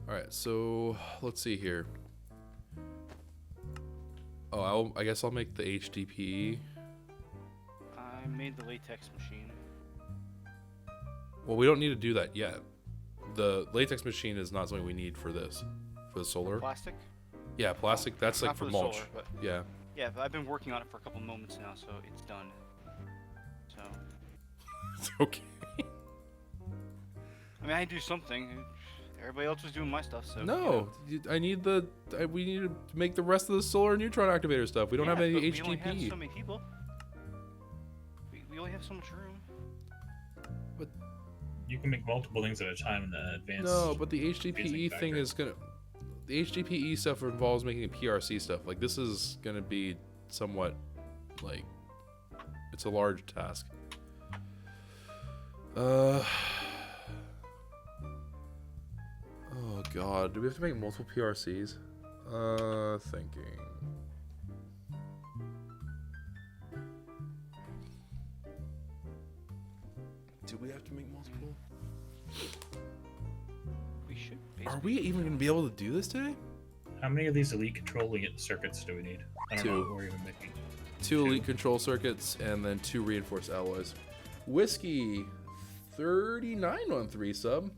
Alright, so let's see here. Oh, I guess I'll make the HDPE.
I made the latex machine.
Well, we don't need to do that yet. The latex machine is not something we need for this. For the solar.
Plastic?
Yeah, plastic, that's like
Not
for
the
mulch.
solar, but
Yeah.
yeah, but I've been working on it for a couple moments now, so it's done. So,
It's okay.
I mean, I do something. Everybody else was doing my stuff, so.
No, I need we need to make the rest of the solar neutron activator stuff. We don't have any
but
HDPE.
We only have so many people. We only have so much room.
you can make multiple things at a time in the advanced.
No, but the HDPE
phasing
thing
factor.
is gonna. The HDPE stuff involves making PRC stuff. Like this is gonna be somewhat, like, it's a large task. Oh god, do we have to make multiple PRCs? Thinking. Do we have to make multiple?
We should.
Are we even gonna be able to do this today?
How many of these elite controlling circuits do we need? I don't
2.
know what we're even making.
2 elite control circuits and then 2 reinforced alloys. Whiskey 3913 sub.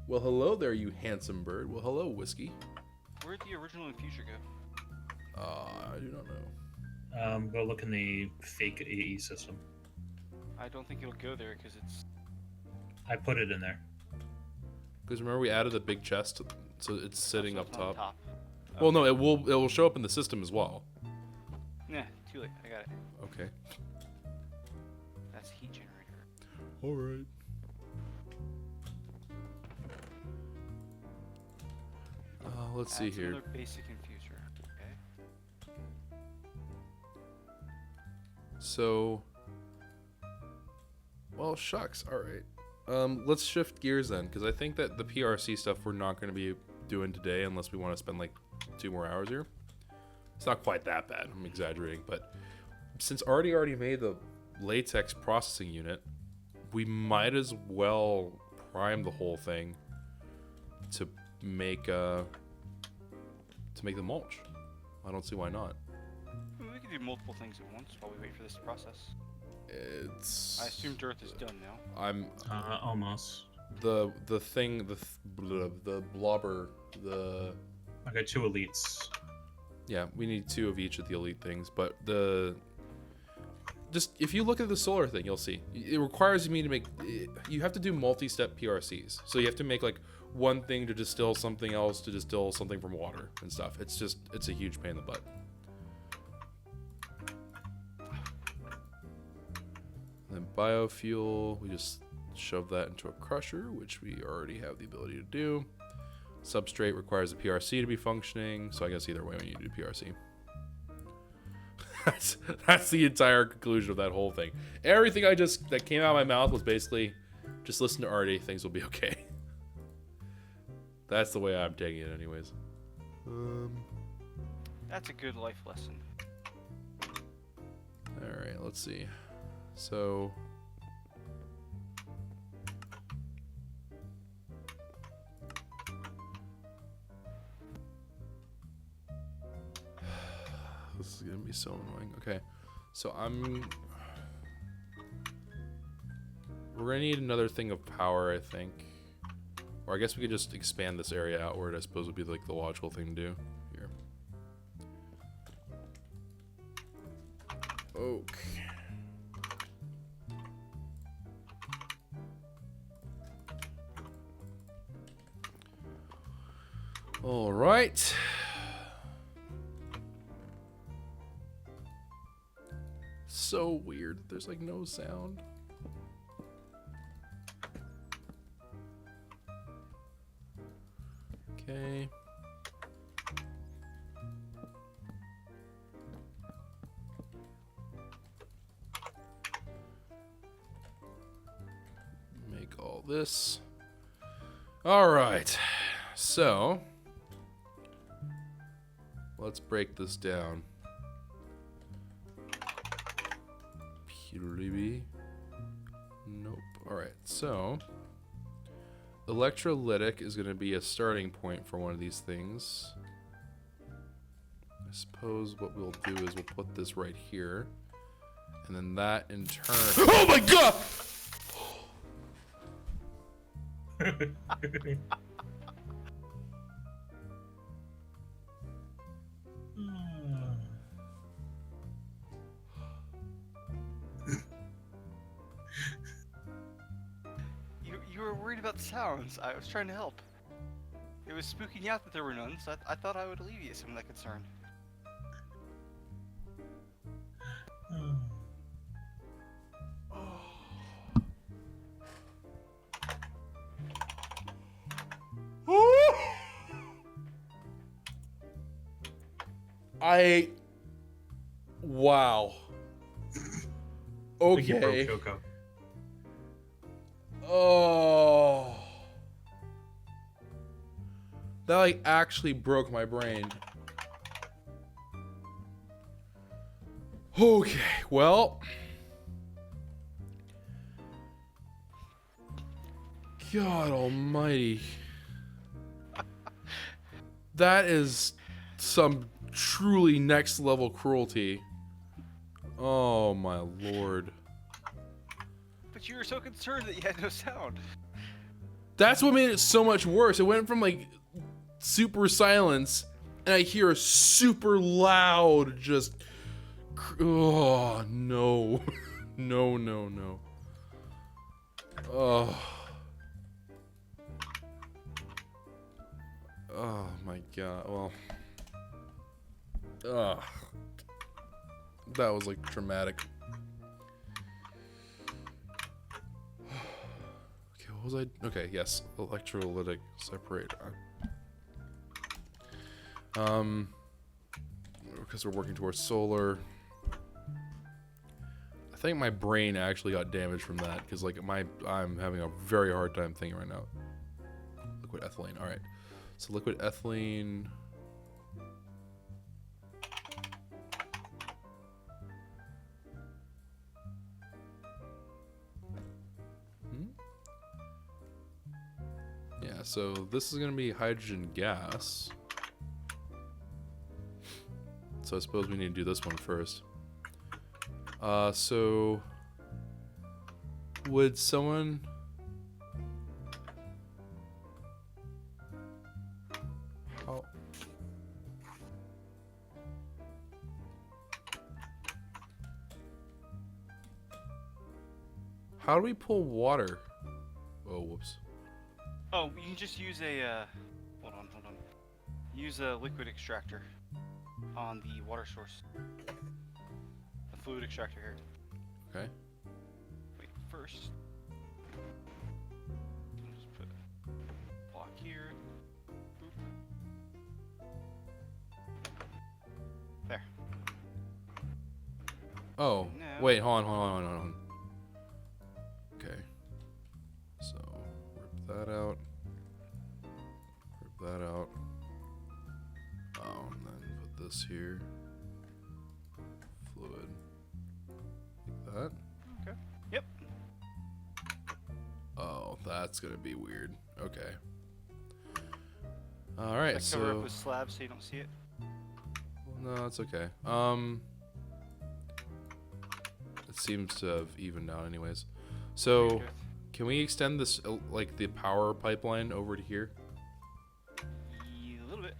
Well, hello there, you handsome bird. Well, hello, Whiskey.
Where'd the original infuser go?
I do not know.
Go look in the fake AE system.
I don't think it'll go there because it's.
I put it in there.
Because remember we added the big chest, so it's sitting
so
up
it's on
top. Well, no, it will show up in the system as well.
Nah, too late. I got it.
Okay.
That's heat generator.
All right. Let's see
That's
here.
Another basic infuser. Okay.
So, well, shucks. All right. Let's shift gears then, because I think that the PRC stuff we're not going to be doing today unless we want to spend like 2 more hours here. It's not quite that bad. I'm exaggerating, but since already made the latex processing unit, we might as well prime the whole thing to make the mulch. I don't see why not.
I mean, we could do multiple things at once while we wait for this to process.
It's.
I assume dirt is done now.
Almost.
The blobber,
I got 2 elites.
yeah, we need 2 of each of the elite things, but just if you look at the solar thing, you'll see it requires me to make. You have to do multi-step PRCs, so you have to make like one thing to distill something else to distill something from water and stuff. It's a huge pain in the butt. And then biofuel, we just shove that into a crusher, which we already have the ability to do. Substrate requires a PRC to be functioning, so I guess either way we need to do PRC. That's the entire conclusion of that whole thing. Everything that came out of my mouth was basically, just listen to Artie, things will be okay. That's the way I'm taking it anyways.
That's a good life lesson.
Alright, let's see. So... this is gonna be so annoying. Okay, so I'm We're gonna need another thing of power, I think. Or I guess we could just expand this area outward, I suppose would be like the logical thing to do. Here. Okay. All right. So weird. There's like no sound. Okay. Make all this. All right. So, let's break this down. Nope. All right. So, electrolytic is going to be a starting point for one of these things. I suppose what we'll do is we'll put this right here. And then that in turn... Oh my god!
You were worried about the sounds. I was trying to help. It was spooking you out that there were none, so I thought I would alleviate some of that concern.
Wow.
I think you broke
Okay.
Choco.
Oh. That like actually broke my brain. Okay, well. God almighty. That is some truly next level cruelty. Oh my lord.
But you were so concerned that you had no sound.
That's what made it so much worse. It went from like super silence, and I hear a super loud just. Oh no, no, no, no. Oh. Oh my god. Well. Ugh. That was like traumatic. Okay, what was I? Okay, yes, electrolytic separator. Because we're working towards solar. I think my brain actually got damaged from that because like I'm having a very hard time thinking right now. Liquid ethylene. All right, so liquid ethylene. Yeah, so this is going to be hydrogen gas. So I suppose we need to do this one first. So would someone... Oh. How do we pull water? Oh, whoops.
Oh, you can just use a, hold on. Use a liquid extractor on the water source. The fluid extractor here.
Okay.
Wait, first. Just put a block here. Boop. There.
Oh,
No.
wait, hold on. Okay. So, rip that out. Rip that out. Oh, and then put this here. Fluid. Like that.
Okay. Yep.
Oh, that's gonna be weird. Okay. Alright,
Should I cover
so...
up with slabs so you don't see it?
Well, no, it's okay. It seems to have evened out anyways. So, Can we extend this, like, the power pipeline over to here?
A little bit.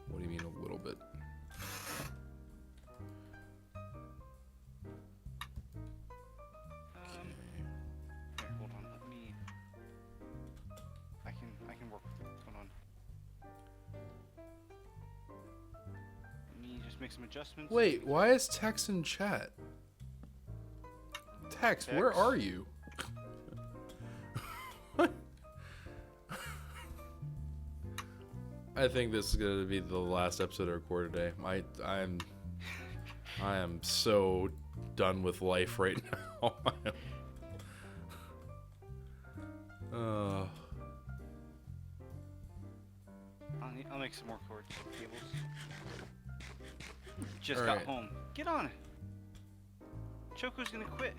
What do you mean a little bit?
Here, hold on. Let me. I can work. Hold on. Let me just make some adjustments.
Wait, why is Tex in chat? Tex, where are you? I think this is gonna be the last episode I record today. I am so done with life right now.
I'll make some more cords cables. Just
All
got
right.
home. Get on it. Choco's gonna quit.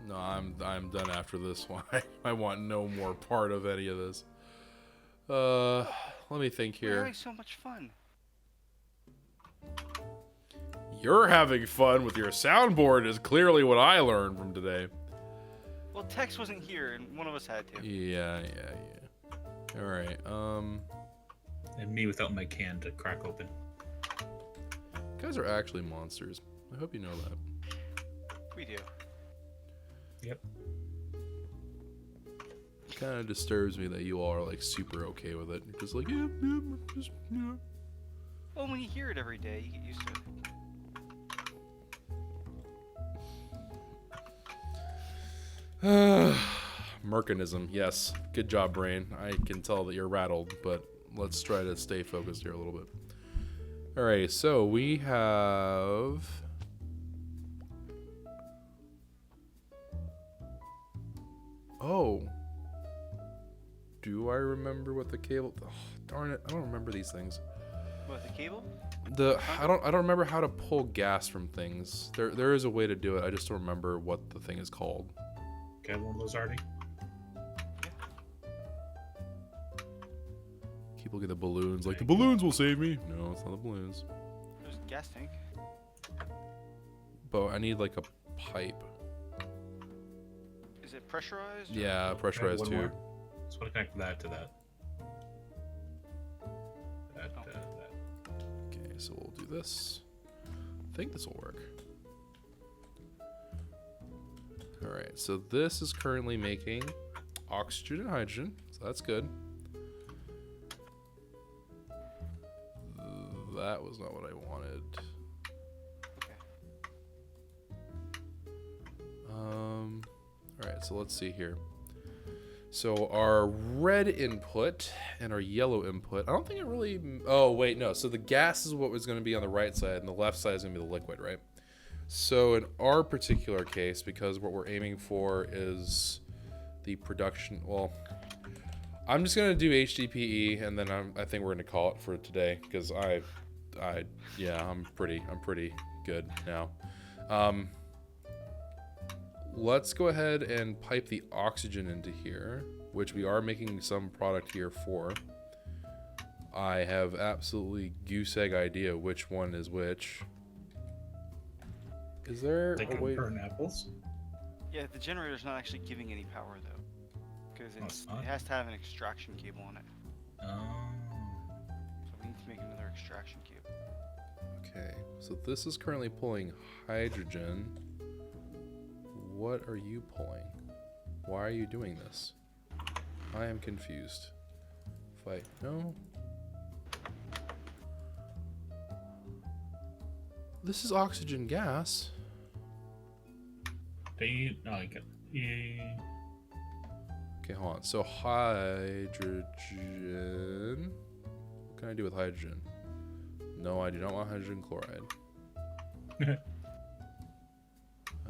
No, I'm done after this one. I want no more part of any of this. Let me think
We're
here.
having so much fun.
You're having fun with your soundboard is clearly what I learned from today.
Well, Tex wasn't here, and one of us had to.
Yeah. All right.
And me without my can to crack open.
You guys are actually monsters. I hope you know that.
We do.
Yep.
It kind of disturbs me that you all are like super okay with it. You're just like, yeah, just, yeah.
Well, when you hear it every day, you get used to it.
Mercanism, yes. Good job, brain. I can tell that you're rattled, but let's try to stay focused here a little bit. All right, so we have... Oh. Do I remember what the cable... Oh, darn it, I don't remember these things.
What, the cable?
I don't remember how to pull gas from things. There is a way to do it. I just don't remember what the thing is called.
Got one of those already?
Keep looking at the balloons. Like, the balloons will save me. No, it's not the balloons.
There's a gas tank.
But I need, like, a pipe.
Is it pressurized?
Yeah, pressurized
One
too.
more. Just want to connect that to that. That.
Okay, so we'll do this. I think this will work. Alright, so this is currently making oxygen and hydrogen, so that's good. That was not what I wanted.
Okay.
Alright, so let's see here. So our red input and our yellow input, I don't think it really... Oh, wait, no. So the gas is what was going to be on the right side, and the left side is going to be the liquid, right? So in our particular case, because what we're aiming for is the production... Well, I'm just going to do HDPE, and then I think we're going to call it for today, because yeah, I'm pretty good now. Let's go ahead and pipe the oxygen into here, which we are making some product here for. I have absolutely goose egg idea which one is which. Is there
They
a
can
way?
burn apples.
Yeah, the generator's not actually giving any power though, because
it's not?
it has to have an extraction cable on it. So we need to make another extraction cable.
Okay, so this is currently pulling hydrogen. What are you pulling? Why are you doing this? I am confused. No. This is oxygen gas.
They no, I can. Yeah.
Okay, hold on. So hydrogen. What can I do with hydrogen? No, I do not want hydrogen chloride.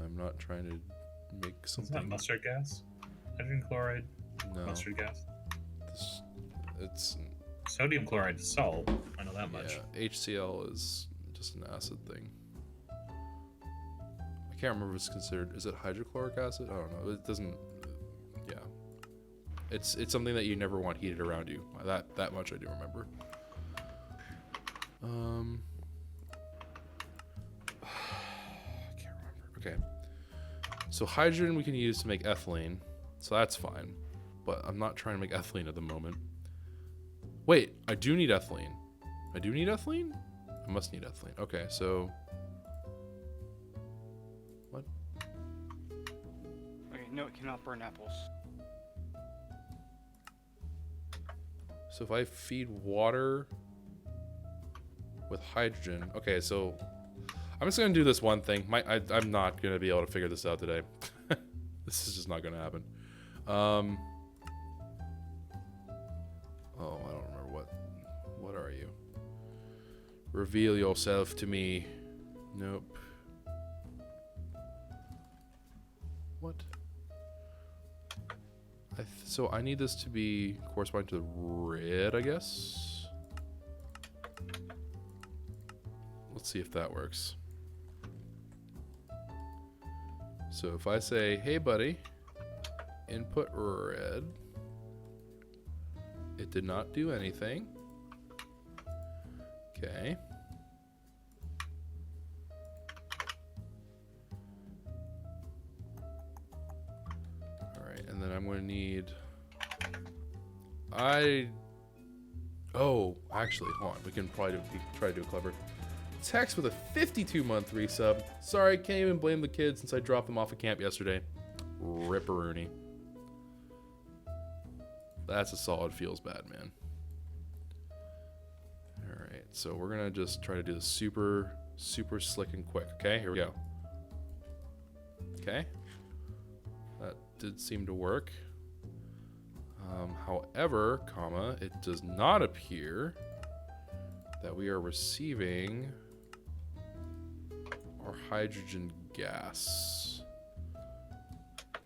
I'm not trying to make
It's not
something.
mustard gas. Hydrogen chloride.
No,
Mustard gas.
it's
Sodium chloride is salt. I know that much.
yeah. HCl is just an acid thing. I can't remember if it's considered. Is it hydrochloric acid? I don't know. It doesn't. Yeah, it's something that you never want heated around you. That much I do remember. I can't remember. Okay. So hydrogen we can use to make ethylene, so that's fine. But I'm not trying to make ethylene at the moment. Wait, I do need ethylene. I do need ethylene? I must need ethylene. Okay, so... What?
Okay, no, it cannot burn apples.
So if I feed water with hydrogen... Okay, so... I'm just going to do this one thing. I'm not going to be able to figure this out today. This is just not going to happen. Oh, I don't remember what... What are you? Reveal yourself to me. Nope. What? So I need this to be corresponding to the red, I guess. Let's see if that works. So if I say, hey buddy, input red, it did not do anything. Okay. Alright, and then I'm going to need... Oh, actually, hold on. We can probably try to do it clever. Text with a 52-month resub. Sorry, can't even blame the kids since I dropped them off at camp yesterday. Ripperoonie. That's a solid feels bad, man. Alright, so we're going to just try to do this super slick and quick. Okay, here we go. Okay. That did seem to work. However, comma, it does not appear that we are receiving our hydrogen gas,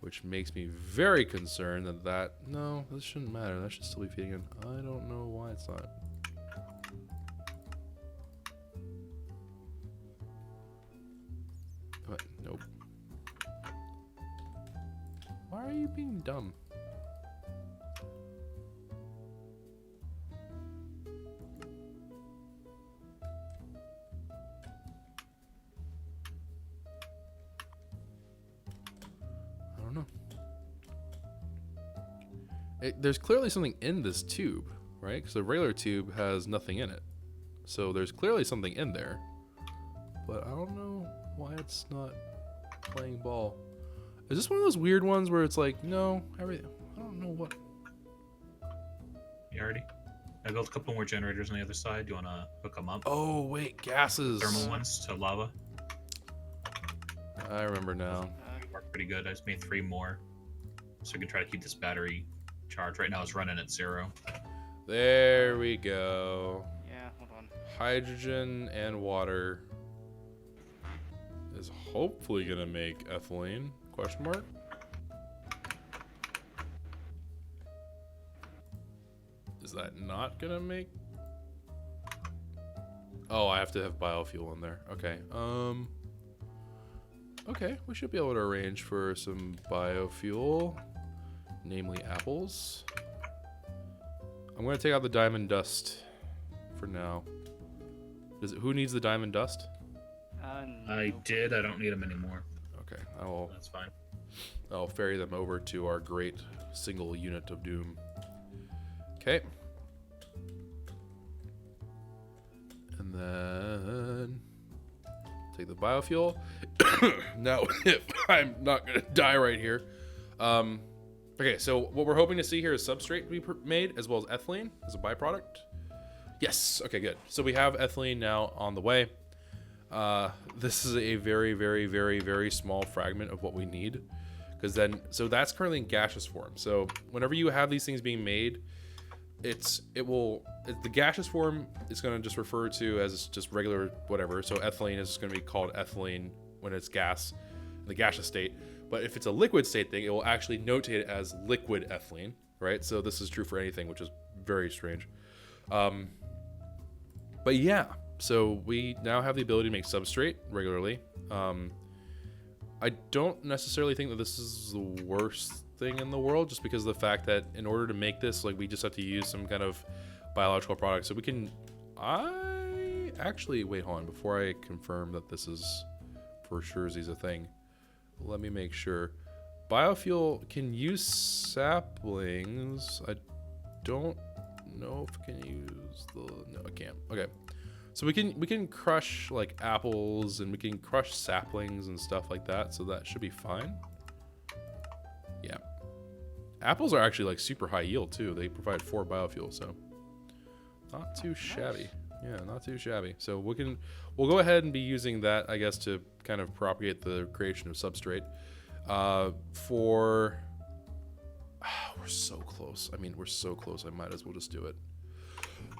which makes me very concerned that no, this shouldn't matter. That should still be feeding in. I don't know why it's not. What? Nope. Why are you being dumb? There's clearly something in this tube, right? Because the regular tube has nothing in it. So there's clearly something in there. But I don't know why it's not playing ball. Is this one of those weird ones where it's like, no, everything? I don't know what.
You already? I built a couple more generators on the other side. Do you want to hook them up?
Oh, wait, gases.
Thermal ones to lava.
I remember now.
Worked pretty good. I just made 3 more. So we can try to keep this battery charged. Right now it's running at 0.
There we go.
Yeah, hold on.
Hydrogen and water is hopefully going to make ethylene. Question mark? Is that not going to make... Oh, I have to have biofuel in there. Okay. Okay, we should be able to arrange for some biofuel. Namely apples. I'm going to take out the diamond dust for now. Who needs the diamond dust?
No.
I did. I don't need them anymore.
Okay,
That's fine.
I'll ferry them over to our great single unit of doom. Okay. And then take the biofuel. Now, if I'm not going to die right here. Okay, so what we're hoping to see here is substrate to be made, as well as ethylene as a byproduct. Yes, okay, good. So we have ethylene now on the way. This is a very small fragment of what we need. So that's currently in gaseous form. So whenever you have these things being made, the gaseous form is going to just refer to as just regular whatever. So ethylene is going to be called ethylene when it's gas in the gaseous state. But if it's a liquid state thing, it will actually notate it as liquid ethylene, right? So this is true for anything, which is very strange. But yeah, so we now have the ability to make substrate regularly. I don't necessarily think that this is the worst thing in the world, just because of the fact that in order to make this, like, we just have to use some kind of biological product. So we can... wait, hold on. Before I confirm that this is for sure is a thing. let me make sure. Biofuel can use saplings. I don't know if it can use the... No, it can't. Okay. So we can crush like apples and we can crush saplings and stuff like that. So that should be fine. Yeah. Apples are actually like super high yield too. They provide 4 biofuel, so not too shabby. Yeah, not too shabby. So we'll go ahead and be using that, I guess, to kind of propagate the creation of substrate. We're so close. I mean, we're so close. I might as well just do it.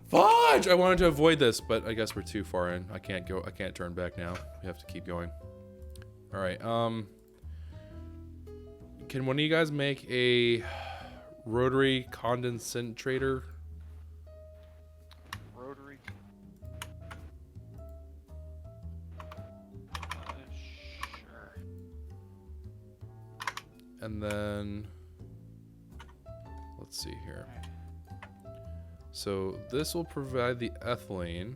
Fudge! I wanted to avoid this, but I guess we're too far in. I can't go. I can't turn back now. We have to keep going. All right. Can one of you guys make a rotary condensator?
Rotary. Sure.
And then let's see here. So this will provide the ethylene,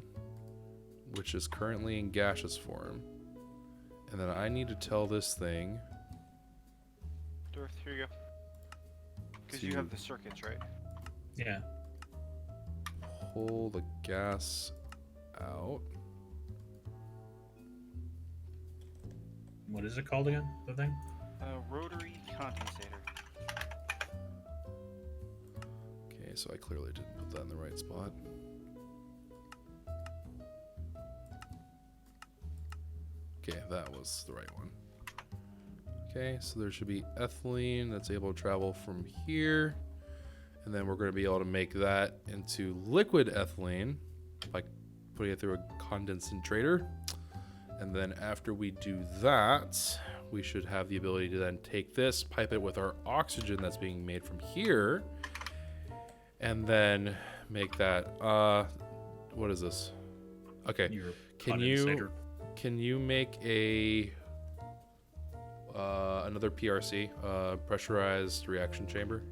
which is currently in gaseous form. And then I need to tell this thing.
Dorth, here you go. Because you have the circuits, right?
Yeah.
Pull the gas out.
What is it called again? The thing?
Rotary condensator.
Okay, so I clearly didn't put that in the right spot. Okay, that was the right one. Okay, so there should be ethylene that's able to travel from here. And then we're going to be able to make that into liquid ethylene by putting it through a condensator. And then after we do that, we should have the ability to then take this, pipe it with our oxygen that's being made from here, and then make that, what is this? Okay,
Your
can you make a, another PRC, pressurized reaction chamber?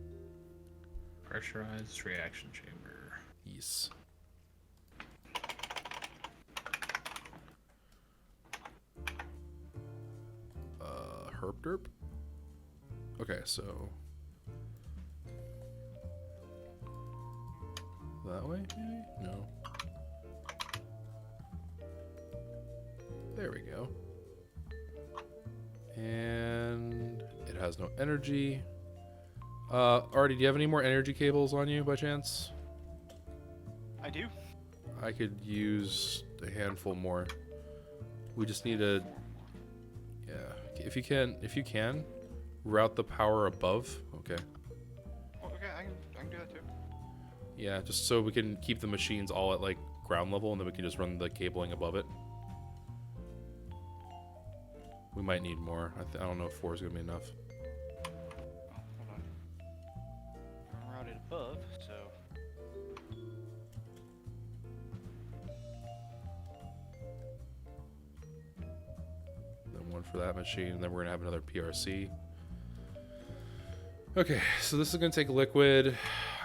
Pressurized reaction chamber.
Yes. Herp derp. Okay, so that way, maybe? No. There we go. And it has no energy. Artie, do you have any more energy cables on you by chance?
I do.
I could use a handful more. We just need to, yeah. If you can, route the power above. Okay.
Oh, okay, I can do that too.
Yeah, just so we can keep the machines all at like ground level, and then we can just run the cabling above it. We might need more. I don't know if 4 is gonna be enough.
Oh, hold on. I'm routed above, so.
Then 1 for that machine, and then we're gonna have another PRC. Okay, so this is gonna take liquid.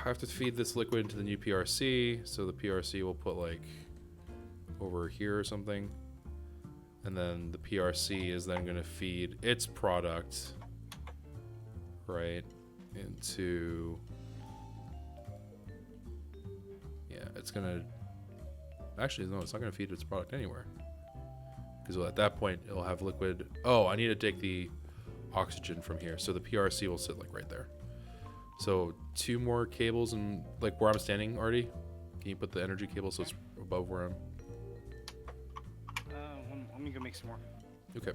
I have to feed this liquid into the new PRC, so the PRC will put like over here or something. And then the PRC is then going to feed its product right into, yeah, it's going to, actually, no, it's not going to feed its product anywhere. Because at that point, it'll have liquid. Oh, I need to take the oxygen from here. So the PRC will sit like right there. So 2 more cables and like where I'm standing already. Can you put the energy cable so it's above where I'm?
Let me go make some more.
Okay.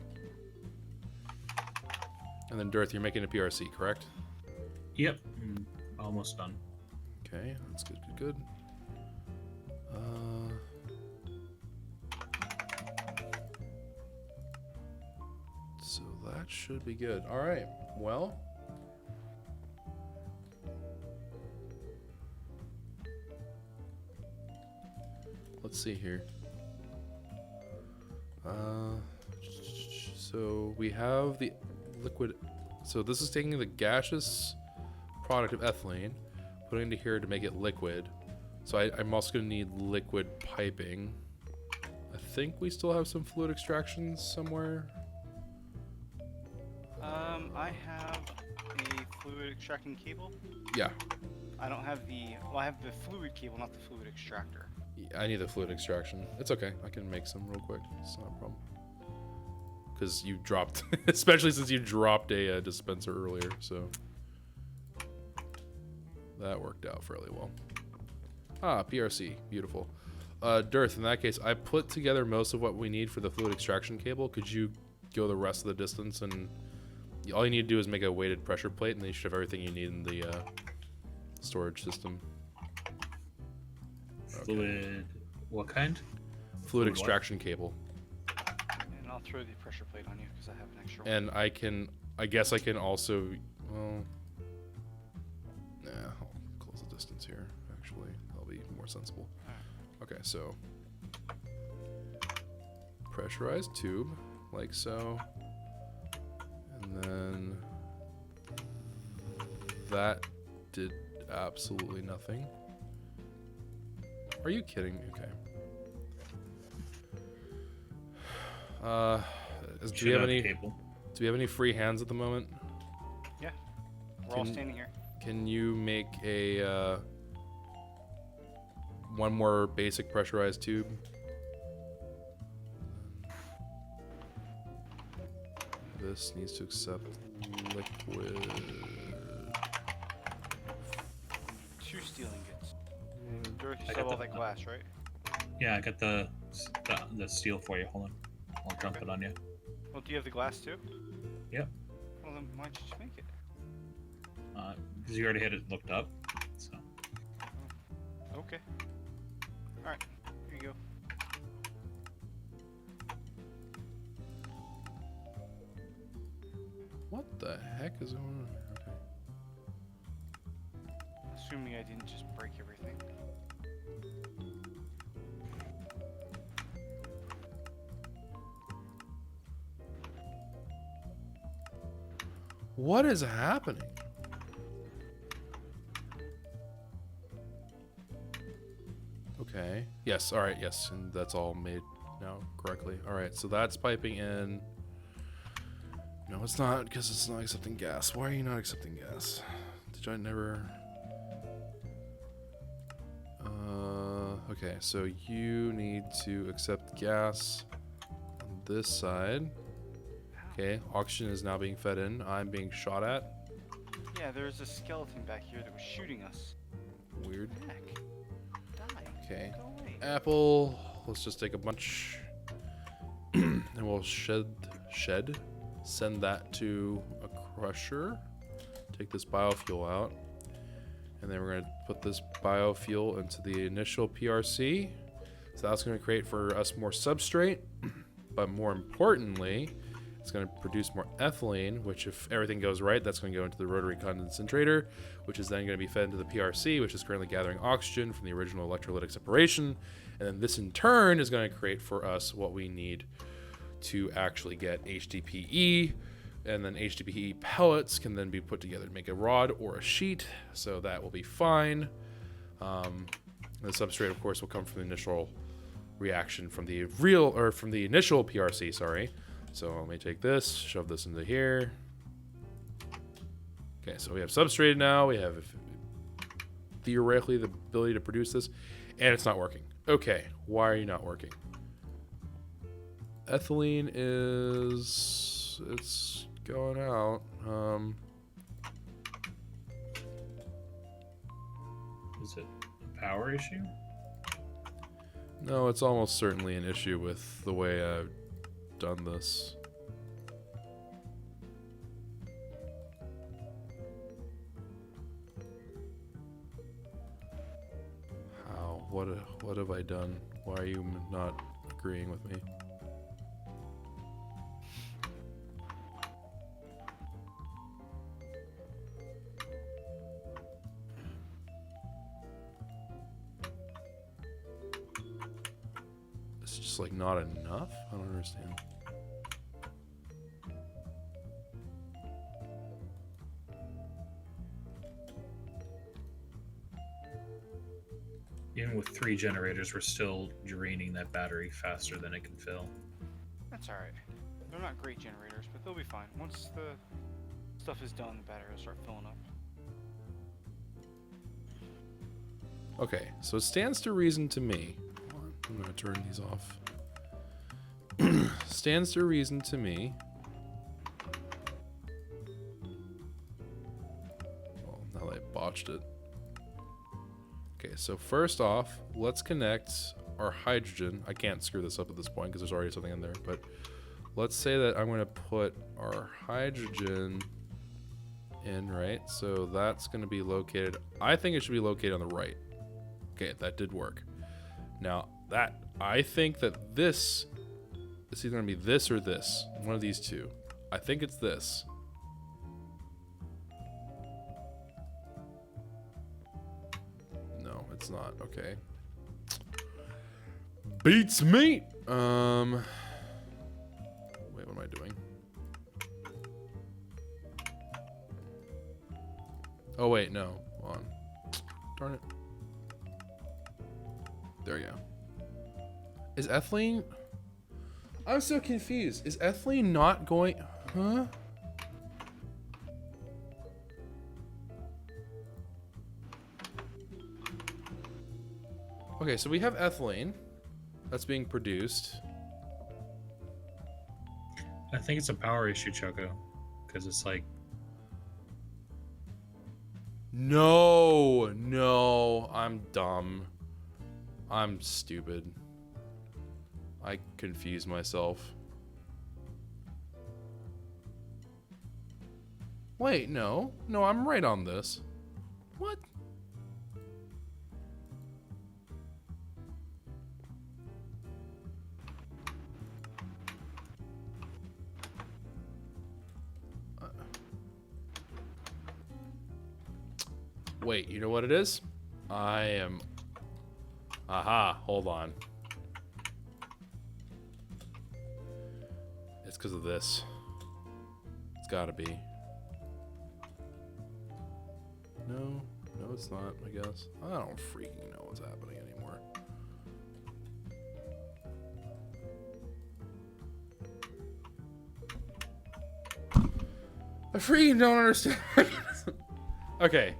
And then Darth, you're making a PRC, correct?
Yep. Almost done.
Okay, that's good, good, good. So that should be good. All right, well. Let's see here. So we have the liquid. So this is taking the gaseous product of ethylene, putting it into here to make it liquid. So I'm also going to need liquid piping. I think we still have some fluid extractions somewhere.
I have a fluid extracting cable.
Yeah.
I don't have the. Well, I have the fluid cable, not the fluid extractor.
I need the fluid extraction. It's okay. I can make some real quick. It's not a problem. Because you dropped, especially since you dropped a dispenser earlier, so that worked out fairly well. Ah, PRC, beautiful. Dearth, in that case, I put together most of what we need for the fluid extraction cable. Could you go the rest of the distance, and all you need to do is make a weighted pressure plate, and then you should have everything you need in the storage system.
Fluid, what kind?
Fluid extraction cable.
And I'll throw the pressure plate on you because I have an extra one.
And I guess I can also, well, nah, I'll close the distance here, actually. That'll be more sensible. Okay, so pressurized tube, like so. And then that did absolutely nothing. Are you kidding me? Okay. Do we have any cable? Do we have any free hands at the moment?
Yeah, we're all standing here.
Can you make a one more basic pressurized tube? This needs to accept liquid.
2 steel ingots. Dorothy, you still have all that glass, right?
Yeah, I got the steel for you. Hold on. I'll dump it on you.
Well, do you have the glass too?
Yep.
Well, then why don't you just make it?
Because you already had it looked up. So.
Okay. Alright, here you go.
What the heck is going on here? Okay.
Assuming I didn't just break everything.
What is happening? Okay. Yes. All right. Yes. And that's all made now correctly. All right. So that's piping in. No, it's not, because it's not accepting gas. Why are you not accepting gas? Did I never... Okay, so you need to accept gas on this side. Okay, oxygen is now being fed in. I'm being shot at.
Yeah, there's a skeleton back here that was shooting us.
Weird.
Heck. Die.
Okay.
Go away.
Apple. Let's just take a bunch. And we'll send that to a crusher. Take this biofuel out. And then we're going to put this biofuel into the initial PRC. So that's going to create for us more substrate. But more importantly, it's going to produce more ethylene, which if everything goes right, that's going to go into the rotary concentrator, which is then going to be fed into the PRC, which is currently gathering oxygen from the original electrolytic separation. And then this in turn is going to create for us what we need to actually get HDPE. And then HDPE pellets can then be put together to make a rod or a sheet. So that will be fine. The substrate, of course, will come from the initial reaction from the initial PRC, sorry. So let me take this, shove this into here. Okay, so we have substrate now. We have theoretically the ability to produce this, and it's not working. Okay, why are you not working? Ethylene it's going out.
Is it a power issue?
No, it's almost certainly an issue with the way I've done this. How? What have I done? Why are you not agreeing with me? It's just like not enough? I don't understand.
Even with 3 generators, we're still draining that battery faster than it can fill.
That's alright. They're not great generators, but they'll be fine. Once the stuff is done, the battery will start filling up.
Okay, so it stands to reason to me. Hold on, I'm gonna turn these off. Stands to reason to me. Well, now that I botched it. Okay, so first off, let's connect our hydrogen. I can't screw this up at this point because there's already something in there, but let's say that I'm going to put our hydrogen in, right? So that's going to be located, I think it should be located on the right. Okay, that did work. Now, I think that this is either going to be this or this. One of these two. I think it's this. No, it's not. Okay. Beats me! Wait, what am I doing? Oh, wait, no. Hold on. Darn it. There we go. Is ethylene... I'm so confused. Is ethylene not going... Huh? Okay, so we have ethylene that's being produced.
I think it's a power issue, Choco, because it's like...
No, I'm dumb. I'm stupid. I confuse myself. Wait, no, I'm right on this. What? Wait, you know what it is? I am... Aha, hold on. It's because of this. It's gotta be. No, it's not, I guess. I don't freaking know what's happening anymore. I freaking don't understand. Okay.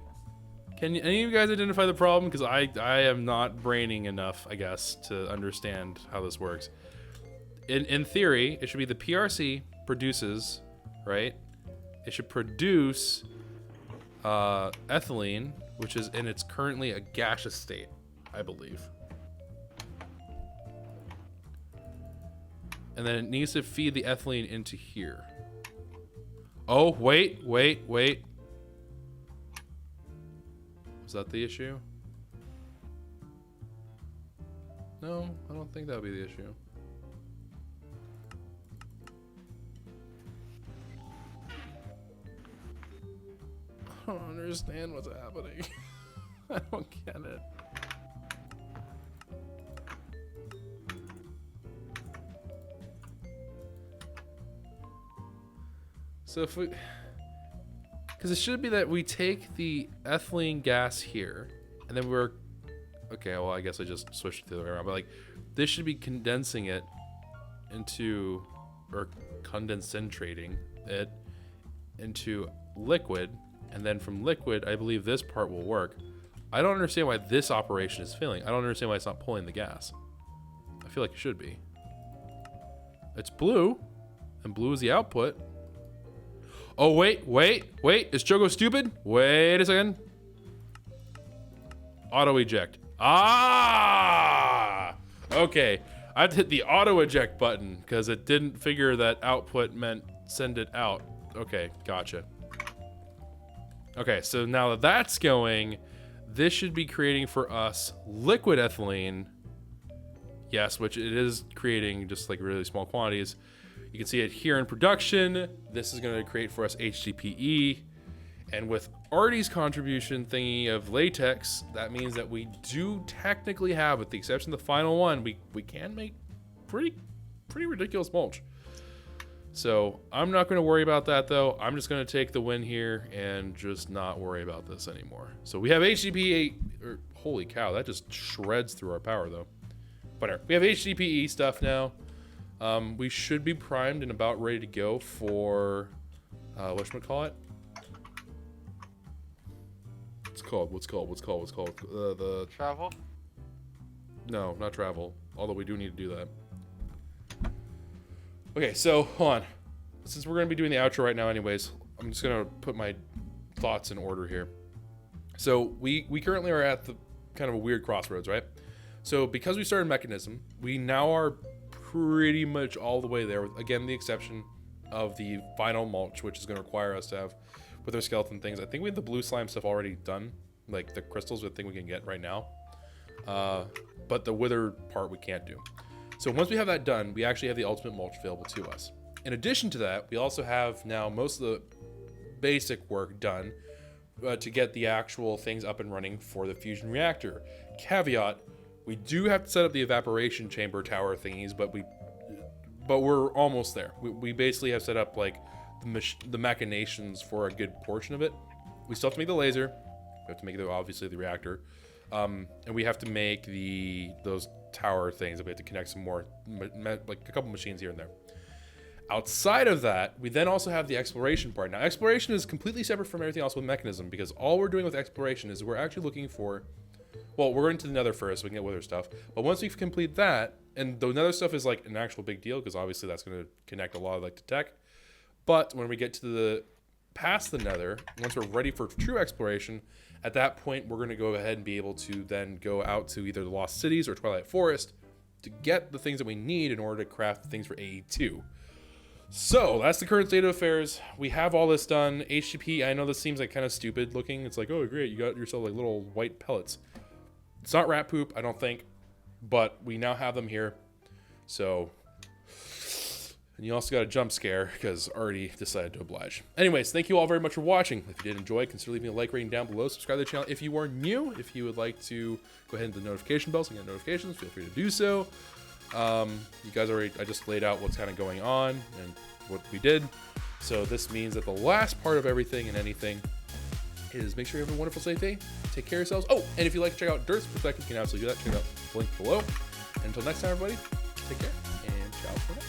Can any of you guys identify the problem? Because I am not braining enough, I guess, to understand how this works. In theory, it should be the PRC produces, right? It should produce ethylene, which is in its currently a gaseous state, I believe. And then it needs to feed the ethylene into here. Oh, wait. Is that the issue? No, I don't think that would be the issue. I don't understand what's happening. I don't get it. So if we... Because it should be that we take the ethylene gas here, and then we're... Okay, well, I guess I just switched it the other way around. But, like, this should be condensing it into... Or condensating it into liquid. And then from liquid, I believe this part will work. I don't understand why this operation is failing. I don't understand why it's not pulling the gas. I feel like it should be. It's blue, and blue is the output. Oh, wait. Is Choco stupid? Wait a second. Auto eject. Ah! Okay. I had to hit the auto eject button because it didn't figure that output meant send it out. Okay, gotcha. Okay, so now that that's going, this should be creating for us liquid ethylene. Yes, which it is creating just like really small quantities. You can see it here in production. This is going to create for us HDPE. And with Artie's contribution thingy of latex, that means that we do technically have, with the exception of the final one, we can make pretty ridiculous mulch. So I'm not going to worry about that though. I'm just going to take the win here and just not worry about this anymore. So we have HDPE, holy cow, that just shreds through our power though. Whatever. We have HDPE stuff now. We should be primed and about ready to go for, whatchamacallit? What's called? The
Travel?
No, not travel. Although we do need to do that. Okay, so hold on. Since we're gonna be doing the outro right now, anyways, I'm just gonna put my thoughts in order here. So we currently are at the kind of a weird crossroads, right? So because we started mechanism, we now are pretty much all the way there. With, again, the exception of the final mulch, which is going to require us to have with our skeleton things. I think we have the blue slime stuff already done, like the crystals. I think we can get right now, but the wither part we can't do. So once we have that done, we actually have the ultimate mulch available to us. In addition to that, we also have now most of the basic work done to get the actual things up and running for the fusion reactor. Caveat: we do have to set up the evaporation chamber tower thingies, but we're almost there. We basically have set up like the machinations for a good portion of it. We still have to make the laser. We have to make obviously the reactor, and we have to make those tower things. That we have to connect some more, like a couple machines here and there. Outside of that, we then also have the exploration part. Now, exploration is completely separate from everything else with mechanism, because all we're doing with exploration is we're actually looking for, well, we're into the nether first, so we can get wither stuff. But once we complete that, and the nether stuff is like an actual big deal, because obviously that's going to connect a lot of like to tech. But when we get to past the nether, once we're ready for true exploration, at that point, we're going to go ahead and be able to then go out to either the Lost Cities or Twilight Forest to get the things that we need in order to craft things for AE2. So that's the current state of affairs. We have all this done. HDPE, I know this seems like kind of stupid looking. It's like, oh great, you got yourself like little white pellets. It's not rat poop, I don't think, but we now have them here. So, and you also got a jump scare because Artie decided to oblige. Anyways, thank you all very much for watching. If you did enjoy, consider leaving a like rating down below. Subscribe to the channel if you are new. If you would like to go ahead and hit the notification bell so you get notifications, feel free to do so. You guys already, I just laid out what's kind of going on and what we did. So this means that the last part of everything and anything is make sure you have a wonderful, safe day. Take care of yourselves. Oh, and if you'd like to check out Dirt's perspective, you can absolutely do that. Check out the link below. And until next time, everybody, take care and ciao for now.